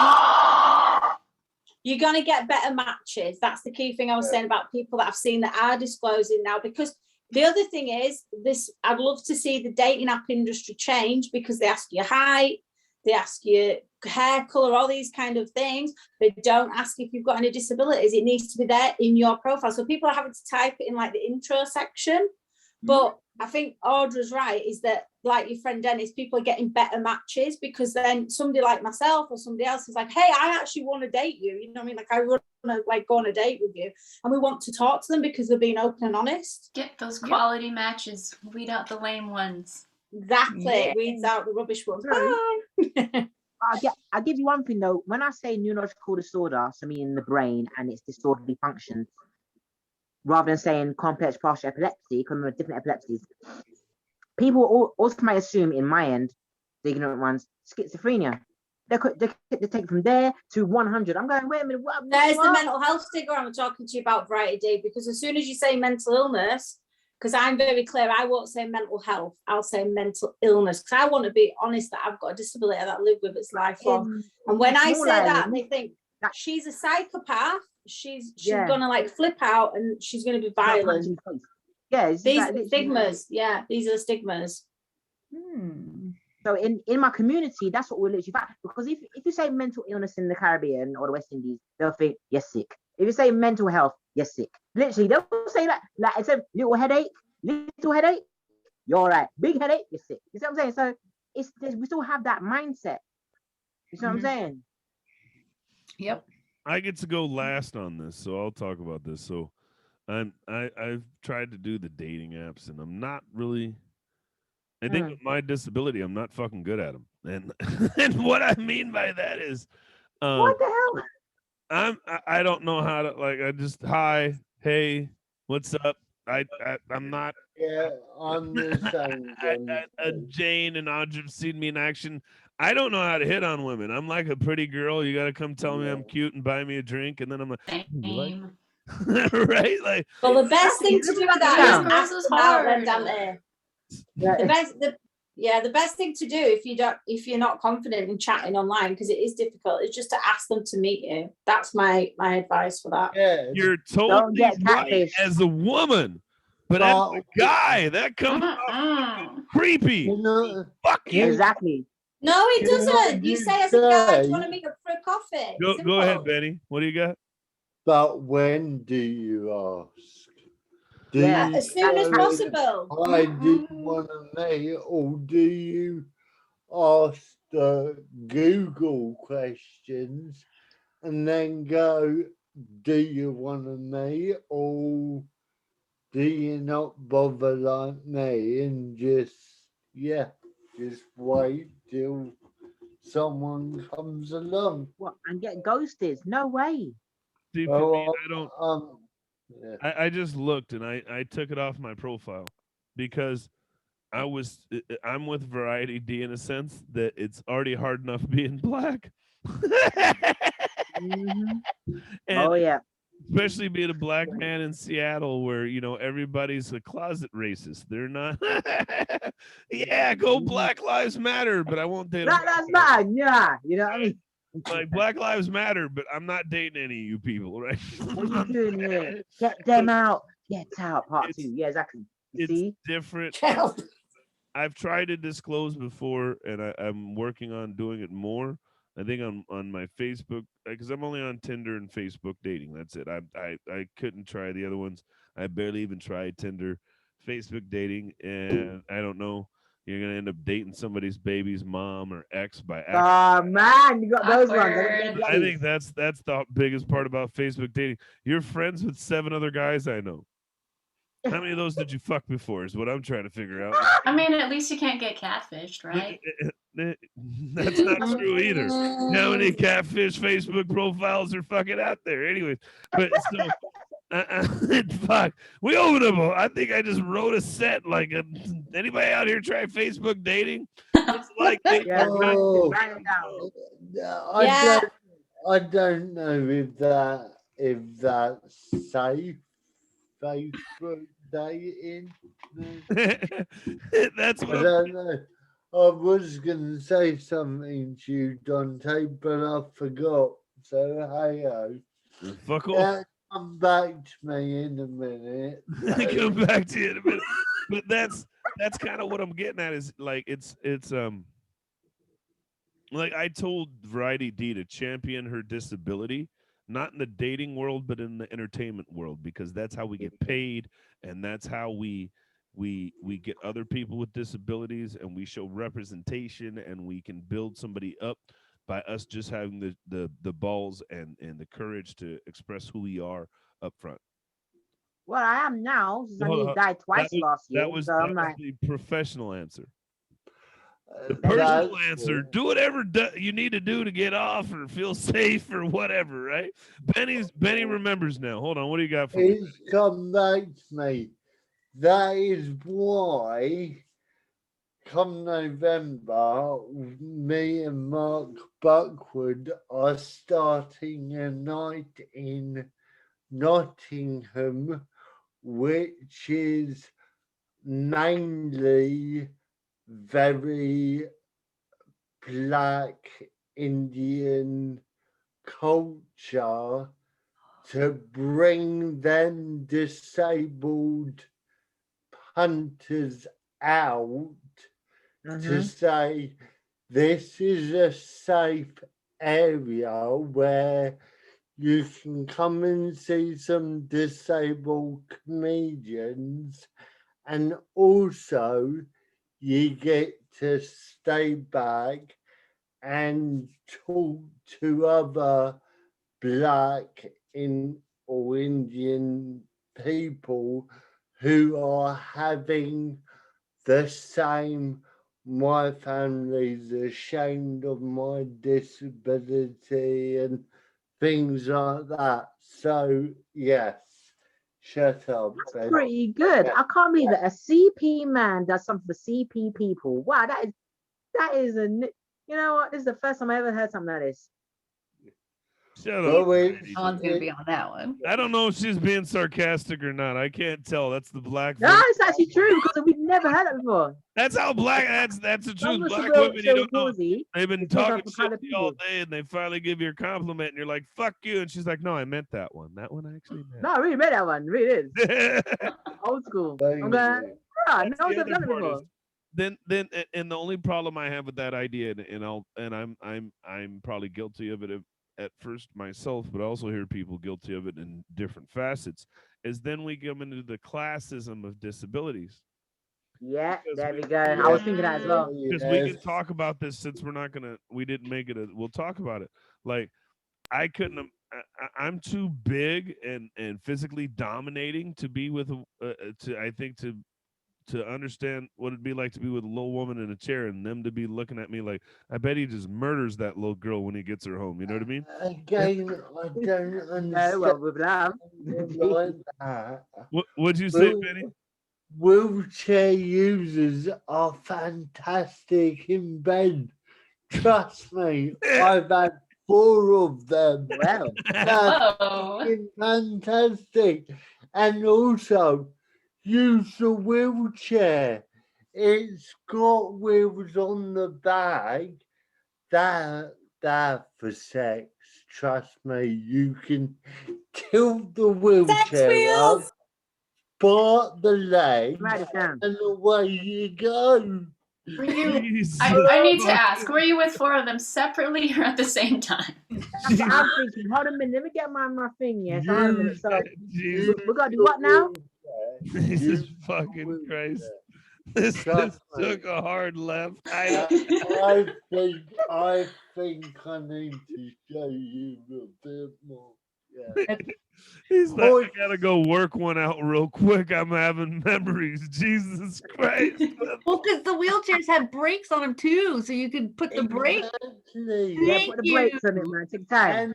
You're going to get better matches. That's the key thing I was saying about people that I've seen that are disclosing now. Because the other thing is this, I'd love to see the dating app industry change, because they ask your height, they ask your hair color, all these kind of things. They don't ask if you've got any disabilities. It needs to be there in your profile. So people are having to type it in like the intro section. But I think Audra's right, is that like your friend Dennis, people are getting better matches, because then somebody like myself or somebody else is like, hey, I actually want to date you. You know what I mean? Like, I want to like go on a date with you, and we want to talk to them because they're being open and honest. Get those quality matches. Weed out the lame ones. Exactly. Yeah. Weeds out the rubbish ones. Right. Bye. I'll give you one thing though. When I say neurological disorder, so meaning the brain and its disorderly functions, rather than saying complex partial epilepsy, because there are different epilepsies, people also might assume, in my end, the ignorant ones, schizophrenia. They take from there to 100. I'm going, wait a minute. What? There's the mental health stigma I'm talking to you about, Variety D, because as soon as you say mental illness, because I'm very clear. I won't say mental health. I'll say mental illness, because I want to be honest that I've got a disability that I live with. It's lifelong. And when I say that, they think that she's a psychopath. She's gonna like flip out and she's gonna be violent. Yeah, these are the stigmas. Yeah, these are the stigmas. So in my community, that's what we're literally about. Because if you say mental illness in the Caribbean or the West Indies, they'll think you're sick. If you say mental health, you're sick. Literally, they'll say that. Like it's a little headache, you're all right. Big headache, you're sick. You see what I'm saying? So we still have that mindset. You see what I'm saying? Yep. I get to go last on this, so I'll talk about this. So I've tried to do the dating apps, and I'm not really. I think with my disability, I'm not fucking good at them. And and what I mean by that is, what the hell? I don't know how to, like, I just hi, hey, what's up? I'm not. Yeah, I'm the same. Jane and Audra have seen me in action. I don't know how to hit on women. I'm like a pretty girl. You got to come tell me I'm cute and buy me a drink, and then I'm like, right? Like, well, the best thing to do with that is ask them out then, Dante. The best thing to do if you're not confident in chatting online, because it is difficult, is just to ask them to meet you. That's my advice for that. Yeah, you're totally right as a woman, but as a guy, that comes off creepy. Fuck you. Exactly. No, it doesn't. You say as a guy, do you want to meet up for a coffee? Go ahead, Benny. What do you got? But when do you ask? As soon as possible. I do want to meet, or do you ask the Google questions and then go, do you want to meet, or do you not bother like me and just wait till someone comes along? What, and get ghosted? No way. See, for me, I don't. I just looked and I took it off my profile because I'm with Variety D in a sense that it's already hard enough being black. And especially being a black man in Seattle, where everybody's a closet racist. They're not. Go Black Lives Matter, but I won't date. Black Lives Matter, yeah. You know what I mean? Like, Black Lives Matter, but I'm not dating any of you people, right? What are you doing here? Get them out. Get out. Part 2. Yeah, exactly. It's different. I've tried to disclose before, and I'm working on doing it more. I think on my Facebook, because I'm only on Tinder and Facebook dating. That's it. I couldn't try the other ones. I barely even tried Tinder, Facebook dating, and I don't know. You're gonna end up dating somebody's baby's mom or ex by accident. Oh man, you got those ones. I think that's the biggest part about Facebook dating. You're friends with 7 other guys I know. How many of those did you fuck before? Is what I'm trying to figure out. I mean, at least you can't get catfished, right? That's not true either. How many catfish Facebook profiles are fucking out there? Anyways, but so. Fuck. We opened up. I think I just wrote a set. Like, anybody out here try Facebook dating? It's like I don't know if that's safe. Facebook dating. That's what I don't know. I was gonna say something to you, Duante, but I forgot. So hey, fuck off. Come back to me in a minute. Come back to you in a minute. But that's kind of what I'm getting at. Is like it's like I told Variety D to champion her disability, not in the dating world, but in the entertainment world, because that's how we get paid, and that's how we get other people with disabilities, and we show representation, and we can build somebody up by us just having the balls and the courage to express who we are up front. Well, I am now. Since I nearly died twice last year. That was the professional answer. The That's personal answer: do whatever you need to do to get off or feel safe or whatever. Right? Benny remembers now. Hold on, what do you got for me? It's come back to me. That is why, come November, me and Mark Buckwood are starting a night in Nottingham, which is mainly very Black Indian culture to bring them disabled hunters out to say this is a safe area where you can come and see some disabled comedians, and also you get to stay back and talk to other Black or Indian people who are having the same. My family's ashamed of my disability and things like that. So yes, shut up, Ben. Pretty good. I can't believe it. A CP man does something for CP people. Wow, you know what? This is the first time I ever heard something like this. Shut Well, up. it's- Someone's gonna be on that one. I don't know if she's being sarcastic or not. I can't tell. That's the black. No, it's actually true because we've never heard it before. That's how black. That's the Some truth. of us Black will women, you don't know. Georgie, They've been because talking of the shit kind of to you all people. day, and they finally give you a compliment, and you're like, "Fuck you," and she's like, "No, I meant that one. That one I actually meant." No, I really read that one. Really is That's old school. Thank I'm going. you. Yeah, no the one's ever other done it part before. is- then and the only problem I have with that idea, and I'm probably guilty of it at first myself, but I also hear people guilty of it in different facets, is then we come into the classism of disabilities. Yeah, Because there we- we go. I was thinking that as well. Because we can talk about this since we didn't make it we'll talk about it. Like I couldn't I'm too big and physically dominating to be with to understand what it'd be like to be with a little woman in a chair and them to be looking at me like, I bet he just murders that little girl when he gets her home. You know what I mean? Again, I don't No, understand. well, with love. like that. What'd you say, Well, Benny? Wheelchair users are fantastic in bed. Trust me, I've had 4 of them. Well, They're Whoa. fucking fantastic. And also, use the wheelchair. It's got wheels on the back. That for sex. Trust me, you can tilt the wheelchair up, wheels. part the legs, write it down. and away you go. Were you? Jesus I need to fucking- ask. Were you with 4 of them separately or at the same time? That's what I'm thinking. Hold a minute. Let me get my thing. Yes, hold a minute. So Jesus, we gotta do what now? Jesus fucking Christ. This Trust me. took a hard left. I think I need to show you a bit more. Yeah. He's like, I gotta go work one out real quick. I'm having memories. Jesus Christ. Well, because the wheelchairs have brakes on them too, so you can put the brake. Exactly. Yeah, Thank put the brakes on it, you. man. Take time.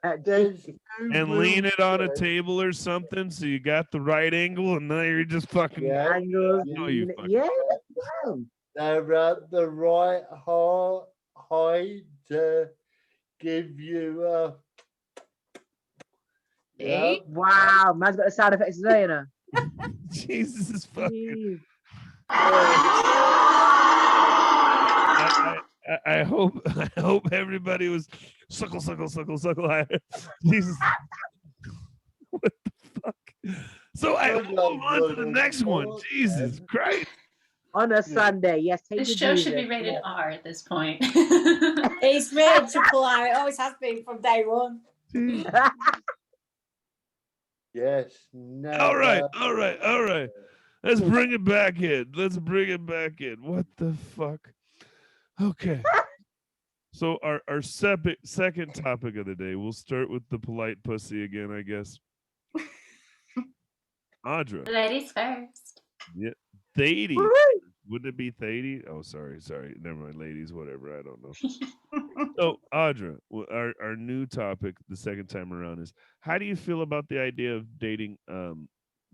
And there's And lean it on a table or something so you got the right angle and now you're just fucking Yeah. Angles. No, you fucking- Yeah. Wow. They're at the right height to give you a. Eh? Wow, man's got the sound effects as well, you know. Jesus fucking. Jeez. I hope everybody was suckle. Jesus. What the fuck? So I move on to the next one. Jesus Christ. On a Sunday, yes. Take This your show should be Jesus. rated R at this point. It's rated triple R. It always has been from day one. Yes. Never. All right. Let's bring it back in. What the fuck? Okay. So our second topic of the day, we'll start with the polite pussy again, I guess. Audra. Ladies first. Yeah. Thady. Wouldn't it be Thady? Oh, sorry. Never mind, ladies, whatever. I don't know. So, Audra, our new topic the second time around is, how do you feel about the idea of dating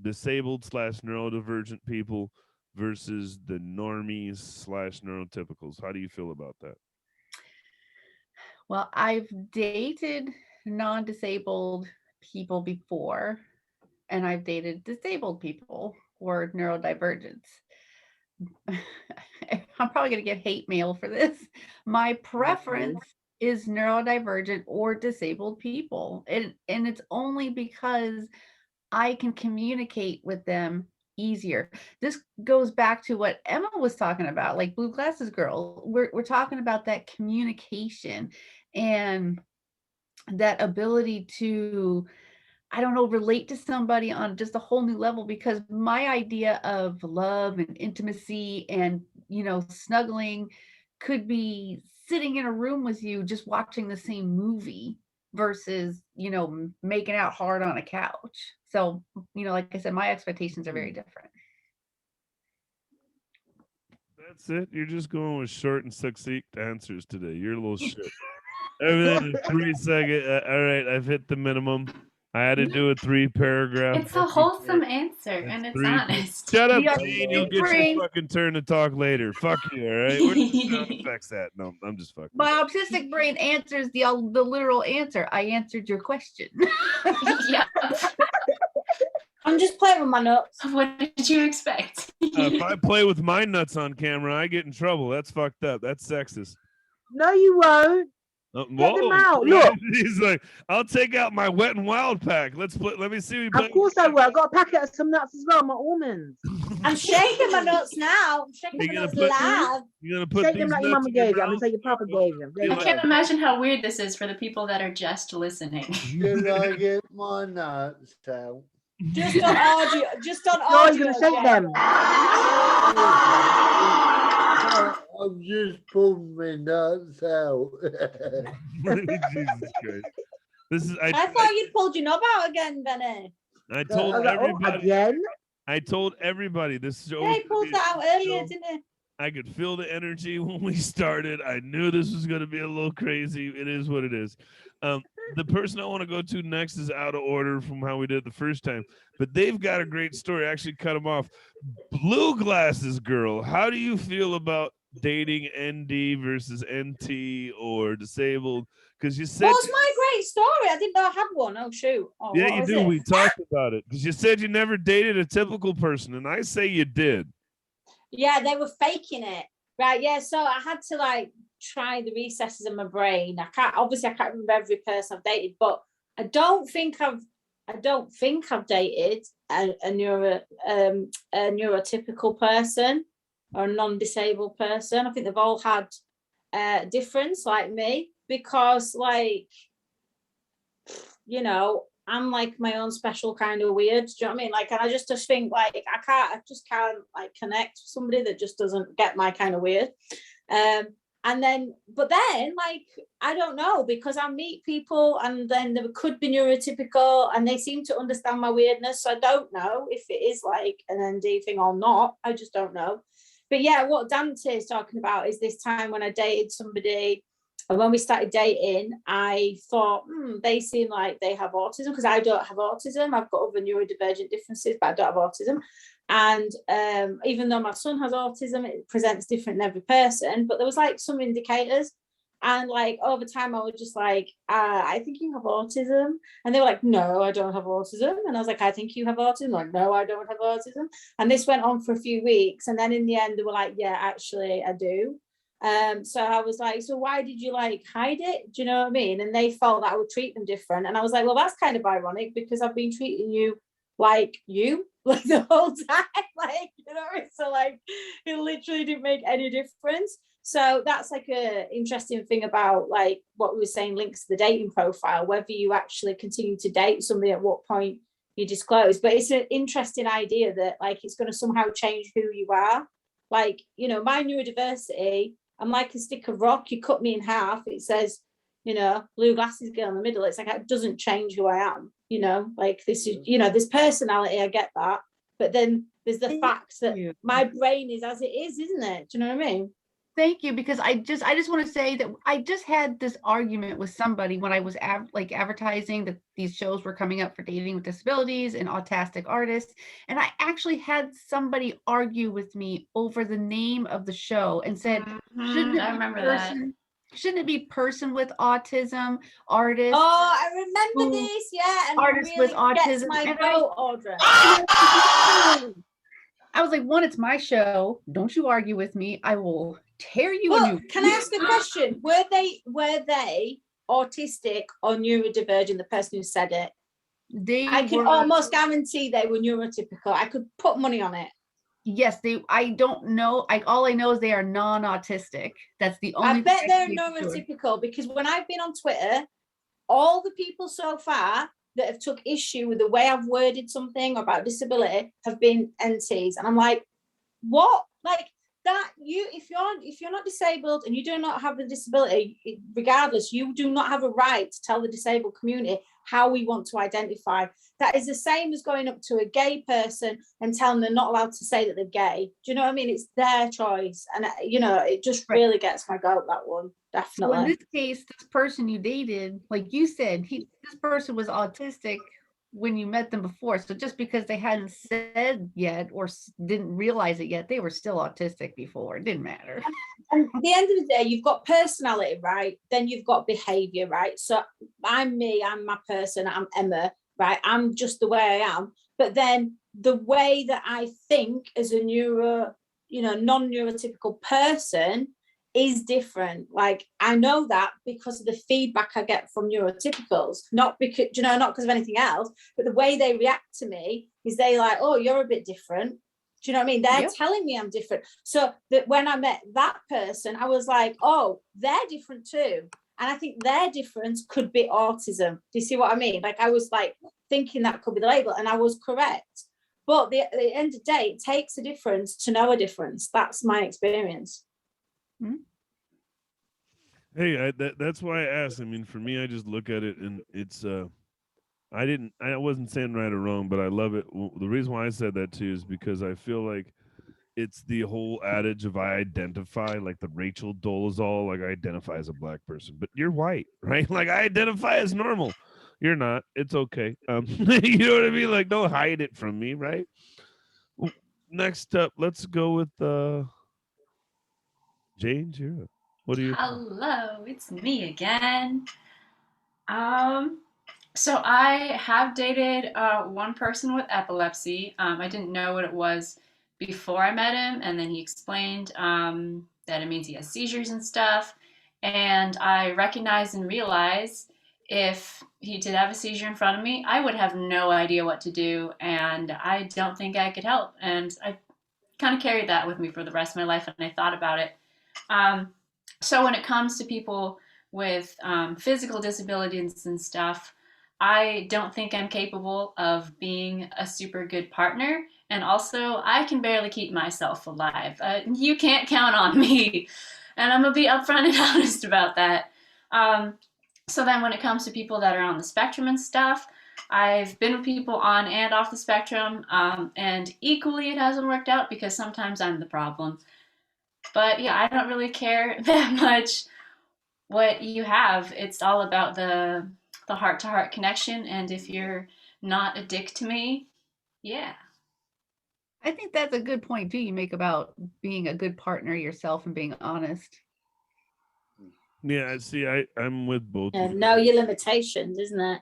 disabled / neurodivergent people versus the normies / neurotypicals? How do you feel about that? Well, I've dated non-disabled people before, and I've dated disabled people. or neurodivergence. I'm probably going to get hate mail for this. My preference is neurodivergent or disabled people. And it's only because I can communicate with them easier. This goes back to what Emma was talking about, like Blue Glasses Girl. We're talking about that communication and that ability to, I don't know, relate to somebody on just a whole new level, because my idea of love and intimacy and, you know, snuggling could be sitting in a room with you just watching the same movie versus, you know, making out hard on a couch. So, you know, like I said, my expectations are very different. That's it. You're just going with short and succinct answers today. You're a little shit. Everything is 3 seconds. All right, I've hit the minimum. I had to do a 3-paragraph. It's a wholesome answer, and it's honest. Shut up, The Jane. You'll get brain- your fucking turn to talk later. Fuck you, all right? Where's the sound effects at? No, I'm just fucking. My autistic brain answers the literal answer. I answered your question. Yeah. I'm just playing with my notes. What did you expect? If I play with my nuts on camera, I get in trouble. That's fucked up. That's sexist. No, you won't. Get them out. Look. He's like, I'll take out my Wet and Wild pack. Let me see. Of course I will. I've got a packet of some nuts as well, my almonds. I'm shaking my nuts now. I'm shaking my nuts live. You're gonna put Shake them like your mama gave you. I'm gonna say your papa gave them. I can't imagine how weird this is for the people that are just listening. Can I get my nuts out? Just on audio. Just on No, audio. you're gonna shake them. I've just pulled my nuts out. Jesus Christ. This is. I thought you'd pulled your knob out again, Benny. I told everybody. Again? I told everybody this show. Yeah, he pulled that out earlier, didn't he? I could feel the energy when we started. I knew this was going to be a little crazy. It is what it is. The person I want to go to next is out of order from how we did the first time, but they've got a great story. I actually cut them off. Blue Glasses Girl, how do you feel about dating ND versus NT or disabled? Because you said. Well, it's my great story. I didn't know I had one. Oh, shoot. Oh, yeah, you do. We talked about it because you said you never dated a typical person, and I say you did. Yeah, they were faking it. Right, yeah. So I had to like try the recesses of my brain. I can't remember every person I've dated, but I don't think I've dated a neurotypical person or a non-disabled person. I think they've all had a difference like me, because like, you know, I'm like my own special kind of weird. Do you know what I mean? Like, and I just think like I just can't like connect with somebody that just doesn't get my kind of weird. But then like, I don't know, because I meet people and then they could be neurotypical and they seem to understand my weirdness. So I don't know if it is like an ND thing or not. I just don't know. But yeah, what Duante is talking about is this time when I dated somebody. And when we started dating, I thought, they seem like they have autism, because I don't have autism. I've got other neurodivergent differences, but I don't have autism. And even though my son has autism, it presents different in every person. But there was like some indicators. And like over time, I was just like, I think you have autism. And they were like, no, I don't have autism. And I was like, I think you have autism. Like, no, I don't have autism. And this went on for a few weeks. And then in the end, they were like, yeah, actually, I do. So I was like, so why did you like hide it? Do you know what I mean? And they felt that I would treat them different. And I was like, well, that's kind of ironic, because I've been treating you like the whole time. Like, you know, so like it literally didn't make any difference. So that's like a interesting thing about like what we were saying, links to the dating profile, whether you actually continue to date somebody, at what point you disclose. But it's an interesting idea that like it's going to somehow change who you are. Like, you know, my neurodiversity, I'm like a stick of rock. You cut me in half, it says, you know, blue glasses girl in the middle. It's like, it doesn't change who I am, you know, like this is, you know, this personality, I get that. But then there's the fact that my brain is as it is, isn't it? Do you know what I mean? Thank you, because I just want to say that I just had this argument with somebody when I was advertising that these shows were coming up for dating with disabilities and autistic artists, and I actually had somebody argue with me over the name of the show and said, shouldn't it be person with autism, artist? Oh, I remember this, yeah. And artist really with autism. my vote, Audra. I was like, one, it's my show. Don't you argue with me. I will tear you a Well, new. can I ask a question? Were they autistic or neurodivergent, the person who said it? I can almost guarantee they were neurotypical. I could put money on it. Yes, I don't know. All I know is they are non-autistic. That's the only. I bet they're neurotypical because when I've been on Twitter, all the people so far that have took issue with the way I've worded something about disability have been NTs, and I'm like, what? Like that? If you're not disabled and you do not have a disability, regardless, you do not have a right to tell the disabled community how we want to identify. That is the same as going up to a gay person and telling them they're not allowed to say that they're gay. Do you know what I mean? It's their choice. And, it just really gets my goat, that one. Definitely. So in this case, this person you dated, like you said, this person was autistic when you met them before. So just because they hadn't said yet or didn't realize it yet, they were still autistic before. It didn't matter. And at the end of the day, you've got personality, right? Then you've got behavior, right? So I'm me, I'm my person, I'm Emma, right? I'm just the way I am. But then the way that I think as a non-neurotypical person is different. Like I know that because of the feedback I get from neurotypicals, not because of anything else, but the way they react to me is they like, oh, you're a bit different. Do you know what I mean? They're telling me I'm different. So that when I met that person, I was like, oh, they're different too. And I think their difference could be autism. Do you see what I mean? Like I was like thinking that could be the label, and I was correct. But at the end of the day, it takes a difference to know a difference. That's my experience. Hey, that's why I asked. I mean, for me, I just look at it and it's I wasn't saying right or wrong, but I love it. The reason why I said that too is because I feel like it's the whole adage of I identify, like the Rachel Dolezal, like I identify as a black person, but you're white, right? Like I identify as normal. You're not. It's okay. You know what I mean? Like don't hide it from me, right? Next up, let's go with Janejira. What do you think? Hello, it's me again. So I have dated one person with epilepsy. I didn't know what it was before I met him, and then he explained that it means he has seizures and stuff. And I recognized and realized if he did have a seizure in front of me, I would have no idea what to do, and I don't think I could help. And I kind of carried that with me for the rest of my life, and I thought about it. So when it comes to people with physical disabilities and stuff, I don't think I'm capable of being a super good partner. And also, I can barely keep myself alive. You can't count on me. And I'm going to be upfront and honest about that. So then when it comes to people that are on the spectrum and stuff, I've been with people on and off the spectrum, and equally it hasn't worked out because sometimes I'm the problem. But yeah, I don't really care that much what you have. It's all about the heart-to-heart connection, and if you're not a dick to me, yeah. I think that's a good point too you make about being a good partner yourself and being honest. Yeah, see, I'm with both. Know your limitations, isn't it?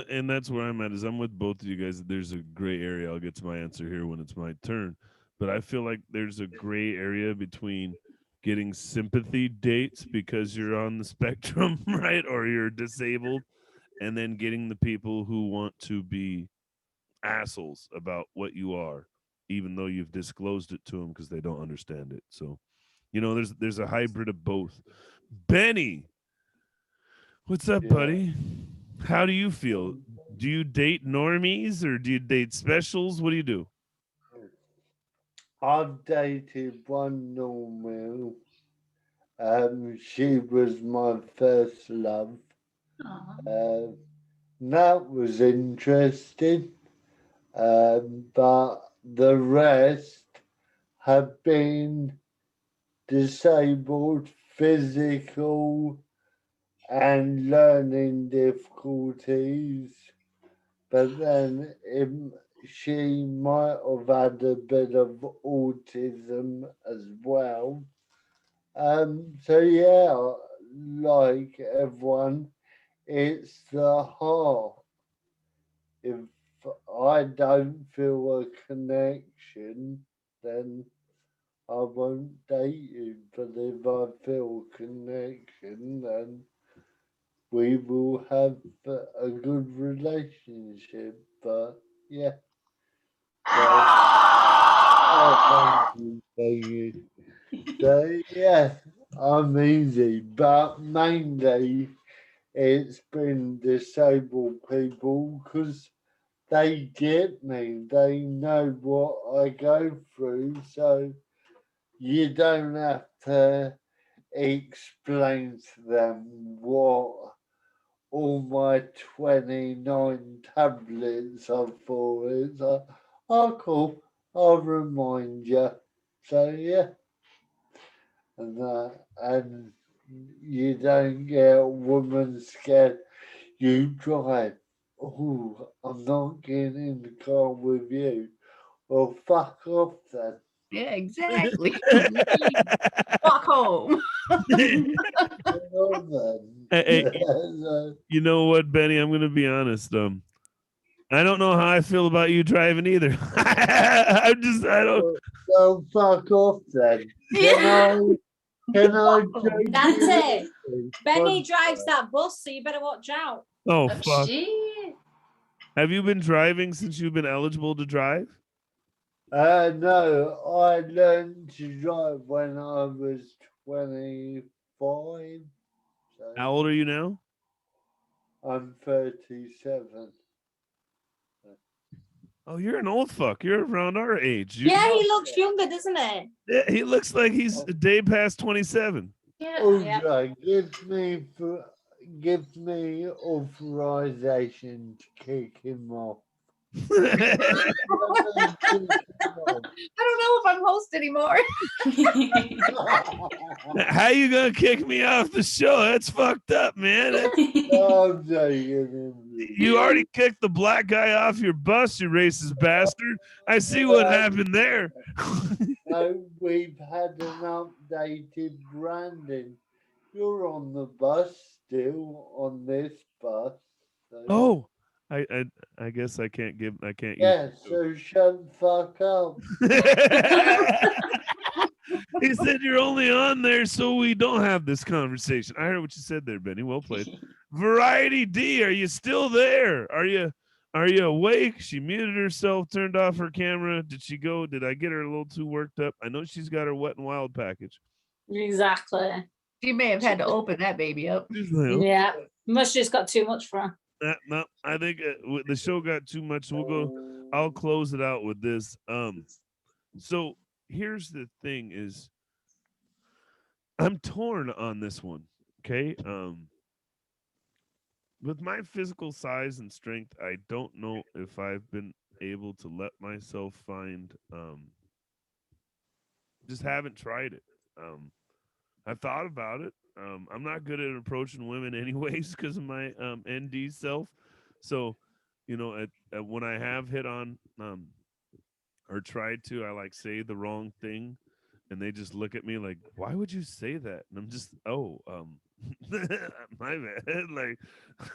And that's where I'm at. Is I'm with both of you guys. There's a gray area. I'll get to my answer here when it's my turn. But I feel like there's a gray area between getting sympathy dates because you're on the spectrum, right, or you're disabled, and then getting the people who want to be assholes about what you are, even though you've disclosed it to them because they don't understand it. So, there's a hybrid of both. Benny, what's up, buddy? How do you feel? Do you date normies or do you date specials? What do you do? I've dated one normal. She was my first love. That was interesting. But the rest have been disabled, physical, and learning difficulties. But then she might have had a bit of autism as well. So yeah, like everyone, it's the heart. If I don't feel a connection, then I won't date you. But if I feel connection, then we will have a good relationship. But yeah, so oh, thank you. So yeah, I'm easy, but mainly it's been disabled people because they get me. They know what I go through, so you don't have to explain to them what all my 29 tablets are for. It's like, oh, cool, I'll remind you. So, yeah, and you don't get a woman scared. You drive. Oh, I'm not getting in the car with you. Well, fuck off then. Yeah, exactly. Walk home. Well, then. Hey, So, you know what, Benny? I'm gonna be honest. I don't know how I feel about you driving either. I don't. well, fuck off then. Can I take Dante, you? Benny drives that bus, so you better watch out. Oh Oh, fuck! shit. Have you been driving since you've been eligible to drive? No, I learned to drive when I was 25. So How old are you now? I'm 37. Oh, you're an old fuck. You're around our age. Yeah, he looks younger, doesn't he? Yeah, he looks like he's a day past 27. Yeah. Audra, give me authorization to kick him off. I don't know if I'm host anymore. How you gonna kick me off the show? That's fucked up, man. I'm taking him. You already kicked the black guy off your bus, you racist bastard. I see what happened there. No, we've had an updated branding. You're on the bus still, on this bus. So. Oh, I guess I can't use. Yeah, so shut the fuck up. He said you're only on there so we don't have this conversation. I heard what you said there, Benny. Well played. Variety D, are you still there? Are you awake? She muted herself, turned off her camera. Did she go? Did I get her a little too worked up? I know she's got her Wet and Wild package. Exactly. She may have had to open that baby up. Yeah, must just got too much for her. No, I think the show got too much. I'll close it out with this. So here's the thing: is I'm torn on this one. Okay. With my physical size and strength, I don't know if I've been able to let myself find. Just haven't tried it. I thought about it. I'm not good at approaching women anyways because of my ND self. So, when I have hit on or tried to, I like say the wrong thing, and they just look at me like, "Why would you say that?" And I'm just, my bad. Like,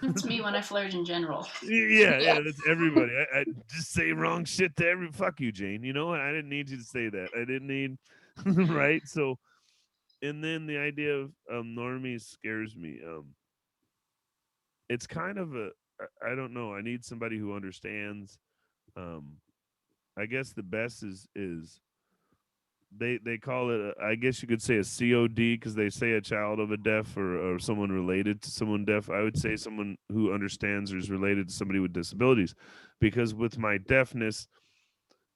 It's me when I flirt in general. yeah, that's everybody. I just say wrong shit to every. Fuck you, Jane. You know, I didn't need you to say that. I didn't need, right? So. And then the idea of normies scares me. It's kind of I don't know. I need somebody who understands. I guess the best is they call it. I guess you could say a COD because they say a child of a deaf or someone related to someone deaf. I would say someone who understands or is related to somebody with disabilities, because with my deafness,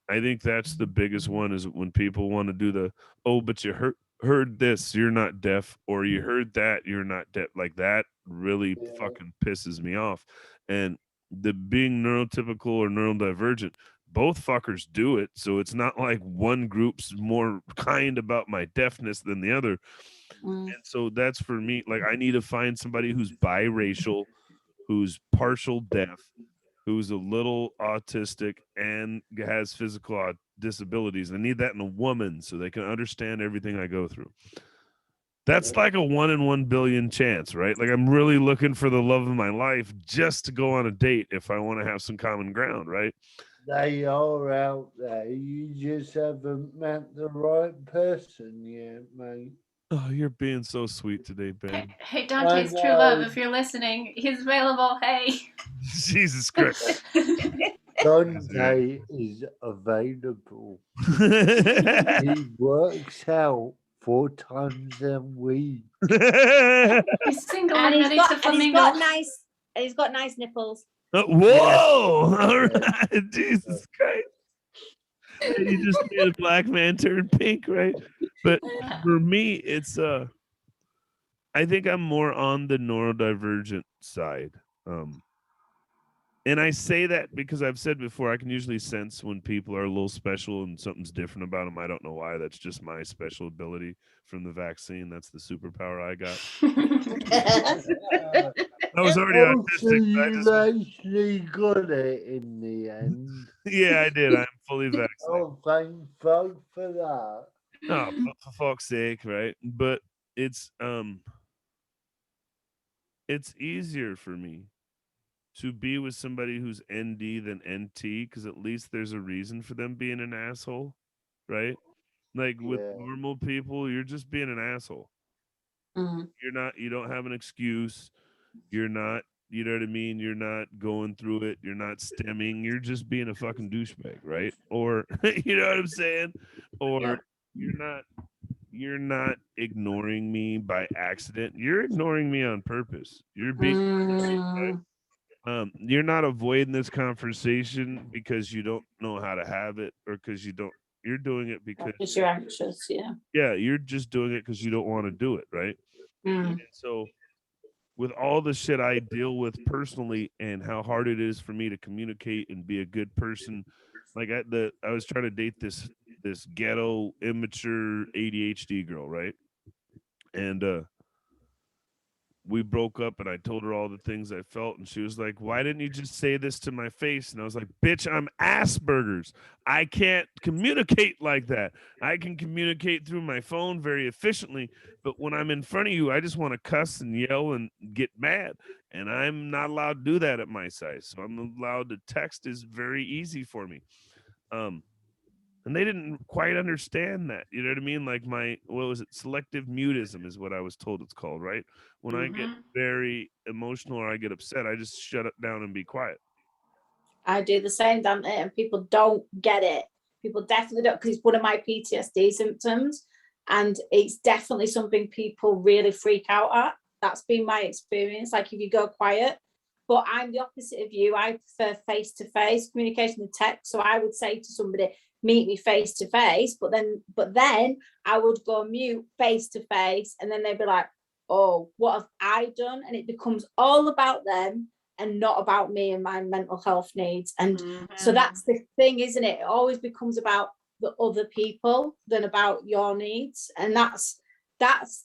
I think that's the biggest one is when people want to do the, oh, but you heard this, you're not deaf, or you heard that, you're not deaf. Like that really fucking pisses me off. And the being neurotypical or neurodivergent, both fuckers do it. So it's not like one group's more kind about my deafness than the other. And so that's for me. Like I need to find somebody who's biracial, who's partial deaf, who's a little autistic and has physical disabilities. I need that in a woman so they can understand everything I go through. That's like a 1 in 1 billion chance, right? Like I'm really looking for the love of my life just to go on a date if I want to have some common ground, right? They are out there. You just haven't met the right person yet, mate. Oh, you're being so sweet today, Ben. Hey, Dante's True Love, if you're lilistening, he's available. Hey. Jesus Christ. Dante is available. He works out 4 times a week. He's single And and he's ready got, to and he's flamingo. got nice nipples. Whoa! All right, Jesus Christ. And you just made a black man turn pink, right? But for me, it's I think I'm more on the neurodivergent side. And I say that because I've said before, I can usually sense when people are a little special and something's different about them. I don't know why. That's just my special ability from the vaccine. That's the superpower I got. I was already So autistic. you actually got it in the end. Yeah, I did. I'm fully vaccinated. Oh, thank fuck for that. Oh, for fuck's sake, right? But it's easier for me to be with somebody who's ND than NT because at least there's a reason for them being an asshole, right? Like with normal people, you're just being an asshole. You don't have an excuse. You're not, you know what I mean? You're not going through it. You're not stemming. You're just being a fucking douchebag, right? Or, you know what I'm saying? Or you're not ignoring me by accident. You're ignoring me on purpose. You're being you're not avoiding this conversation because you don't know how to have it or because you're doing it because you're anxious, yeah, you're just doing it because you don't want to do it, right? And so with all the shit I deal with personally and how hard it is for me to communicate and be a good person, like I was trying to date this ghetto immature ADHD girl, right? And we broke up and I told her all the things I felt and she was like, "Why didn't you just say this to my face?" And I was like, "Bitch, I'm Asperger's. I can't communicate like that. I can communicate through my phone very efficiently, but when I'm in front of you, I just want to cuss and yell and get mad. And I'm not allowed to do that at my size. So I'm allowed to text is very easy for me." And they didn't quite understand that. You know what I mean? Like what was it? Selective mutism is what I was told it's called, right? When I get very emotional or I get upset, I just shut it down and be quiet. I do the same, Dante, and people don't get it. People definitely don't, because it's one of my PTSD symptoms. And it's definitely something people really freak out at. That's been my experience. Like if you go quiet, but I'm the opposite of you. I prefer face-to-face communication with text. So I would say to somebody, meet me face to face, but then I would go mute face to face, and then they'd be like, "Oh, what have I done?" And it becomes all about them and not about me and my mental health needs. And so that's the thing, isn't it? It always becomes about the other people than about your needs, and that's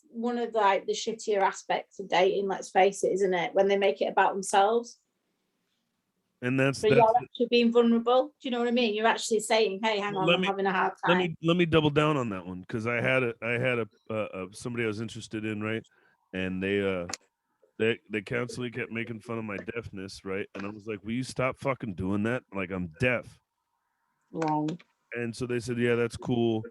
one of the shittier aspects of dating. Let's face it, isn't it? When they make it about themselves. And that's you're actually being vulnerable. Do you know what I mean? You're actually saying, "Hey, hang on, I'm having a hard time." Let me double down on that one because I had somebody I was interested in, right? And they constantly kept making fun of my deafness, right? And I was like, "Will you stop fucking doing that? Like I'm deaf." Wrong. And so they said, "Yeah, that's cool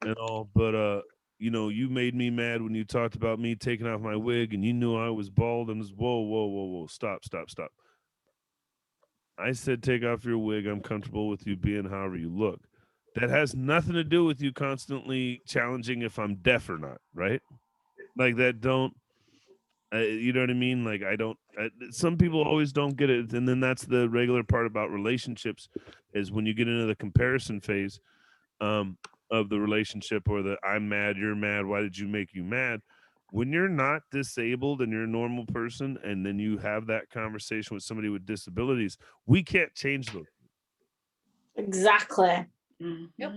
and all, but you know, you made me mad when you talked about me taking off my wig and you knew I was bald." And was whoa, stop. I said, "Take off your wig. I'm comfortable with you being however you look." That has nothing to do with you constantly challenging if I'm deaf or not, right? Like that don't, you know what I mean? Like I don't, some people always don't get it. And then that's the regular part about relationships is when you get into the comparison phase of the relationship or the I'm mad, you're mad, why did you make you mad? When you're not disabled and you're a normal person and then you have that conversation with somebody with disabilities, we can't change them. Exactly.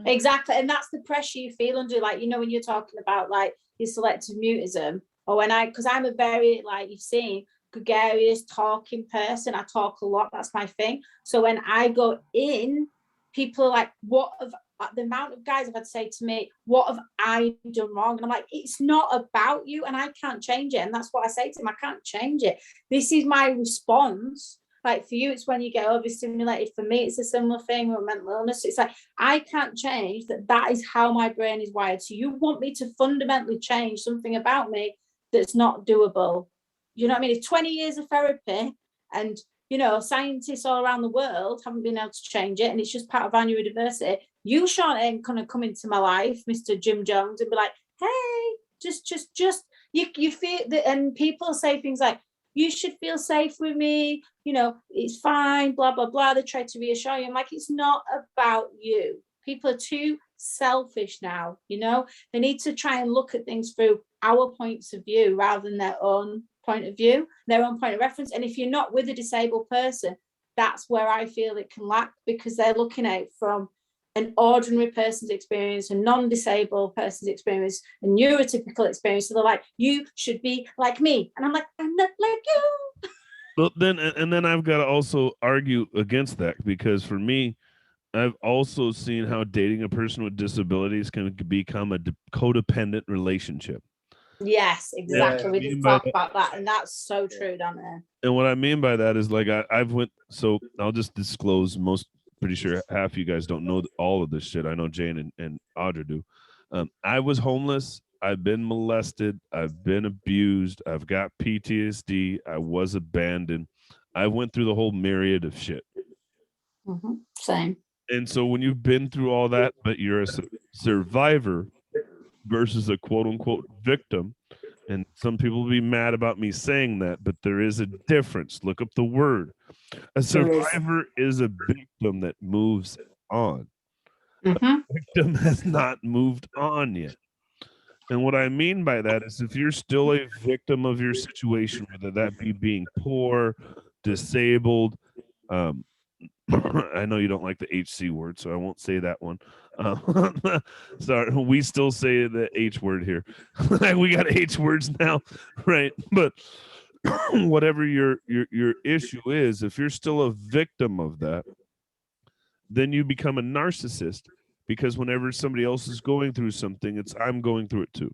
Exactly. And that's the pressure you feel under, like, you know, when you're talking about like your selective mutism, or because I'm a very, like you've seen, gregarious talking person. I talk a lot. That's my thing. So when I go in, people are like, what have the amount of guys have had to say to me, what have I done wrong? And I'm like, it's not about you, and I can't change it. And that's what I say to him, I can't change it. This is my response. Like for you, it's when you get overstimulated. For me, it's a similar thing with mental illness. It's like, I can't change that. That is how my brain is wired. So you want me to fundamentally change something about me that's not doable. You know what I mean? It's 20 years of therapy, and you know, scientists all around the world haven't been able to change it, and it's just part of our neurodiversity. You, Sean, ain't gonna come into my life, Mr. Jim Jones, and be like, hey, just you feel that, and people say things like, you should feel safe with me, you know, it's fine, blah, blah, blah. They try to reassure you. I'm like, it's not about you. People are too selfish now, you know, they need to try and look at things through our points of view rather than their own point of view, their own point of reference. And if you're not with a disabled person, that's where I feel it can lack, because they're looking at it from an ordinary person's experience, a non-disabled person's experience, a neurotypical experience. So they're like, you should be like me. And I'm like, I'm not like you. Well, then I've got to also argue against that, because for me, I've also seen how dating a person with disabilities can become a codependent relationship. Yes, exactly. Yeah. We did talk about that, and that's so true, Dante. And what I mean by that is, like, I've went, so I'll just disclose, pretty sure half of you guys don't know all of this shit. I know Jane and Audra do. I was homeless. I've been molested. I've been abused. I've got PTSD. I was abandoned. I went through the whole myriad of shit. Mm-hmm. Same. And so when you've been through all that, but you're a survivor versus a quote unquote victim, and some people will be mad about me saying that, but there is a difference. Look up the word. A survivor is a victim that moves on. Mm-hmm. A victim has not moved on yet. And what I mean by that is, if you're still a victim of your situation, whether that be being poor, disabled, I know you don't like the HC word, so I won't say that one. Sorry, we still say the H word here. We got H words now, right? But whatever your issue is, if you're still a victim of that, then you become a narcissist, because whenever somebody else is going through something, it's I'm going through it too.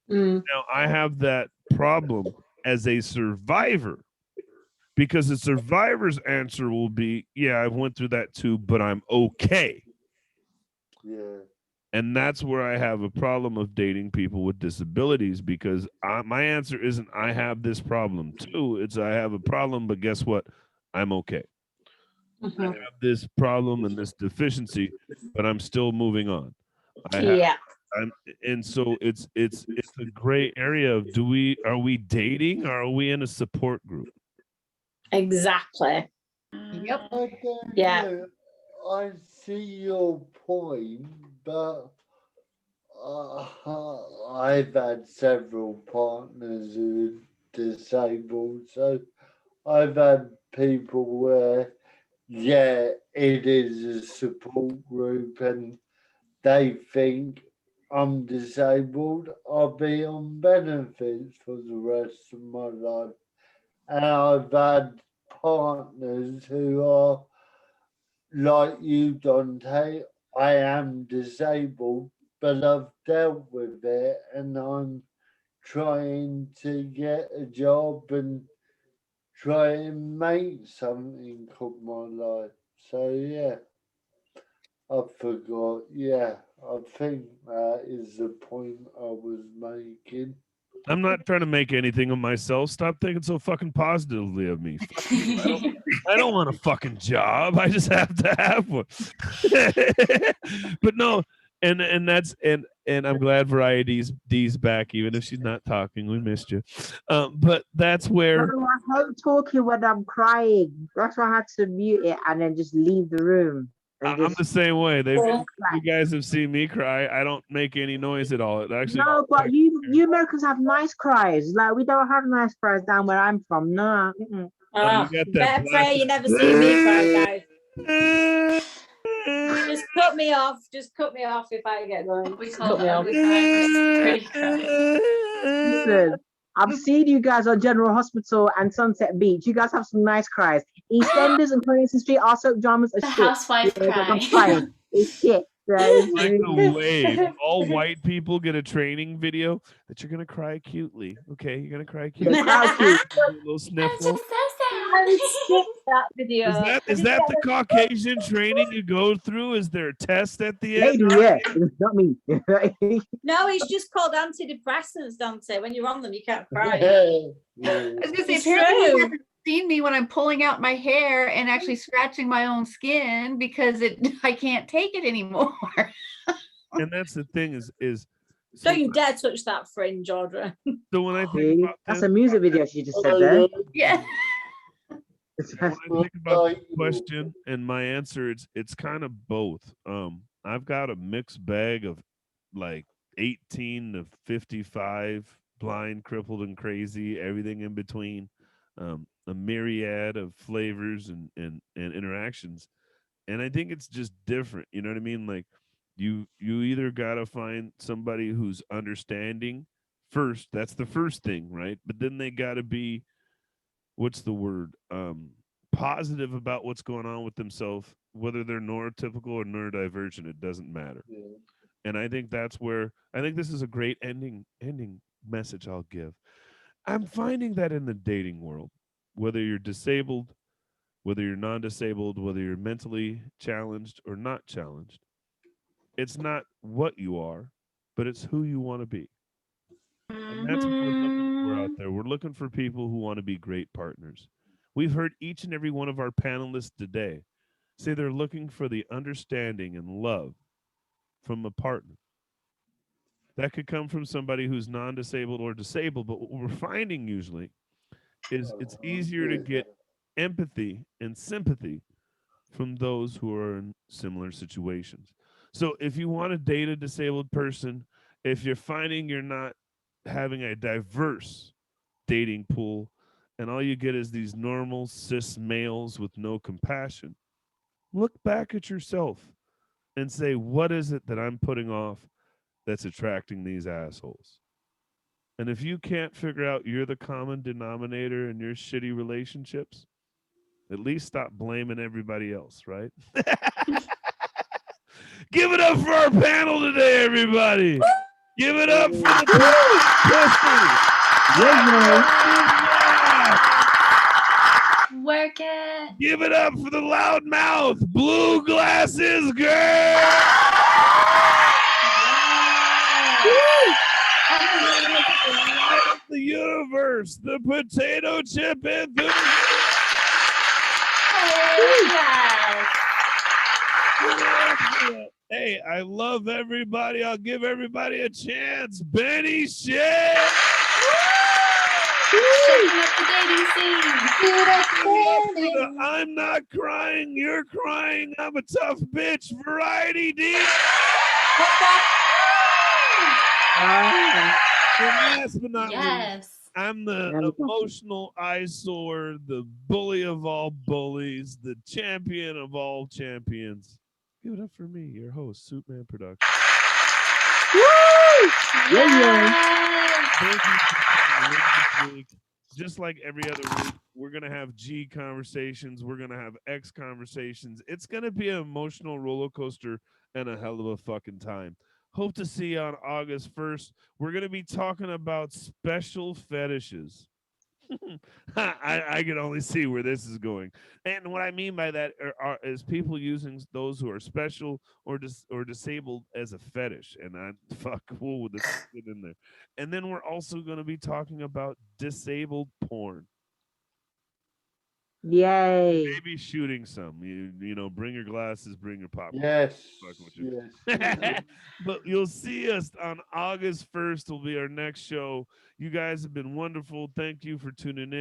Now, I have that problem as a survivor, because the survivor's answer will be, yeah, I went through that too, but I'm okay. Yeah. And that's where I have a problem of dating people with disabilities, because my answer isn't I have this problem too. It's I have a problem, but guess what? I'm okay. Mm-hmm. I have this problem and this deficiency, but I'm still moving on. And so it's a gray area of are we dating, or are we in a support group? Exactly. Yep. Yeah. I see your point, but I've had several partners who are disabled, so I've had people where, yeah, it is a support group, and they think I'm disabled, I'll be on benefits for the rest of my life. And I've had partners who are like you, Dante. I am disabled, but I've dealt with it, and I'm trying to get a job and try and make something of my life. So yeah, I forgot. Yeah, I think that is the point I was making. I'm not trying to make anything of myself. Stop thinking so fucking positively of me. I don't want a fucking job. I just have to have one. But no, and that's and I'm glad Variety's D's back, even if she's not talking. We missed you. But that's where I hate talking when I'm crying. That's why I had to mute it and then just leave the room. I'm the same way. You guys have seen me cry. I don't make any noise at all. It actually no, but you Americans have nice cries. Like we don't have nice cries down where I'm from. No. You got that Better pray you never see me cry, guys. Just cut me off. Just cut me off if I get going. We call it ugly cry. Pretty cry. Listen, I've seen you guys on General Hospital and Sunset Beach. You guys have some nice cries. EastEnders and Coronation Street, our soap dramas are The shit. housewife cry. I'm crying. It's shit. That is Like the true. wave. All white people get a training video that you're gonna cry acutely. Okay, you're gonna cry Yeah, acutely. crowd cute. Do a little That's sniffle. just so I would sad. skip that video. Is that the Caucasian training you go through? Is there a test at the end? Maybe, yeah. It's not me. No, it's just called antidepressants, Dante. When you're on them, you can't cry. Yeah. I was gonna say, It's apparently he true. hasn't seen me when I'm pulling out my hair and actually scratching my own skin because I can't take it anymore. And that's the thing is so, Don't you dare touch that fringe, Audra. so when I think See, about that's this, a music video she just said there. Yeah. when I think about the question and my answer, it's kind of both. I've got a mixed bag of like 18 to 55, blind, crippled, and crazy, everything in between. A myriad of flavors and interactions. And I think it's just different. You know what I mean? Like you either gotta find somebody who's understanding first. That's the first thing, right? But then they gotta be, what's the word? Positive about what's going on with themselves, whether they're neurotypical or neurodivergent, it doesn't matter. And I think that's where I think this is a great ending message I'll give. I'm finding that in the dating world, whether you're disabled, whether you're non-disabled, whether you're mentally challenged or not challenged, it's not what you are, but it's who you want to be. And that's what we're looking for out there. We're looking for people who want to be great partners. We've heard each and every one of our panelists today say they're looking for the understanding and love from a partner. That could come from somebody who's non-disabled or disabled, but what we're finding usually is it's easier to get empathy and sympathy from those who are in similar situations. So if you want to date a disabled person, if you're finding you're not having a diverse dating pool and all you get is these normal cis males with no compassion, look back at yourself and say, what is it that I'm putting off that's attracting these assholes? And if you can't figure out you're the common denominator in your shitty relationships, at least stop blaming everybody else, right? Give it up for our panel today, everybody. Give it up for the Work it. Give it up for the loudmouth blue glasses girl. The universe, the potato chip enthusiast. Hey, I love everybody. I'll give everybody a chance. Benny Shea. Shaking up the dating scene. I'm not crying. You're crying. I'm a tough bitch. Variety D. And last but not least, I'm the emotional eyesore, the bully of all bullies, the champion of all champions. Give it up for me, your host, Suitman Productions. Woo! Thank you for coming in this week. Just like every other week, we're going to have G conversations. We're going to have X conversations. It's going to be an emotional roller coaster and a hell of a fucking time. Hope to see you on August 1st. We're going to be talking about special fetishes. I can only see where this is going. And what I mean by that is people using those who are special or disabled as a fetish. And I fuck cool with this in there. And then we're also going to be talking about disabled porn. Yay. Maybe shooting some. You know, bring your glasses, bring your popcorn. Yes. Yes. But you'll see us on August 1st will be our next show. You guys have been wonderful. Thank you for tuning in.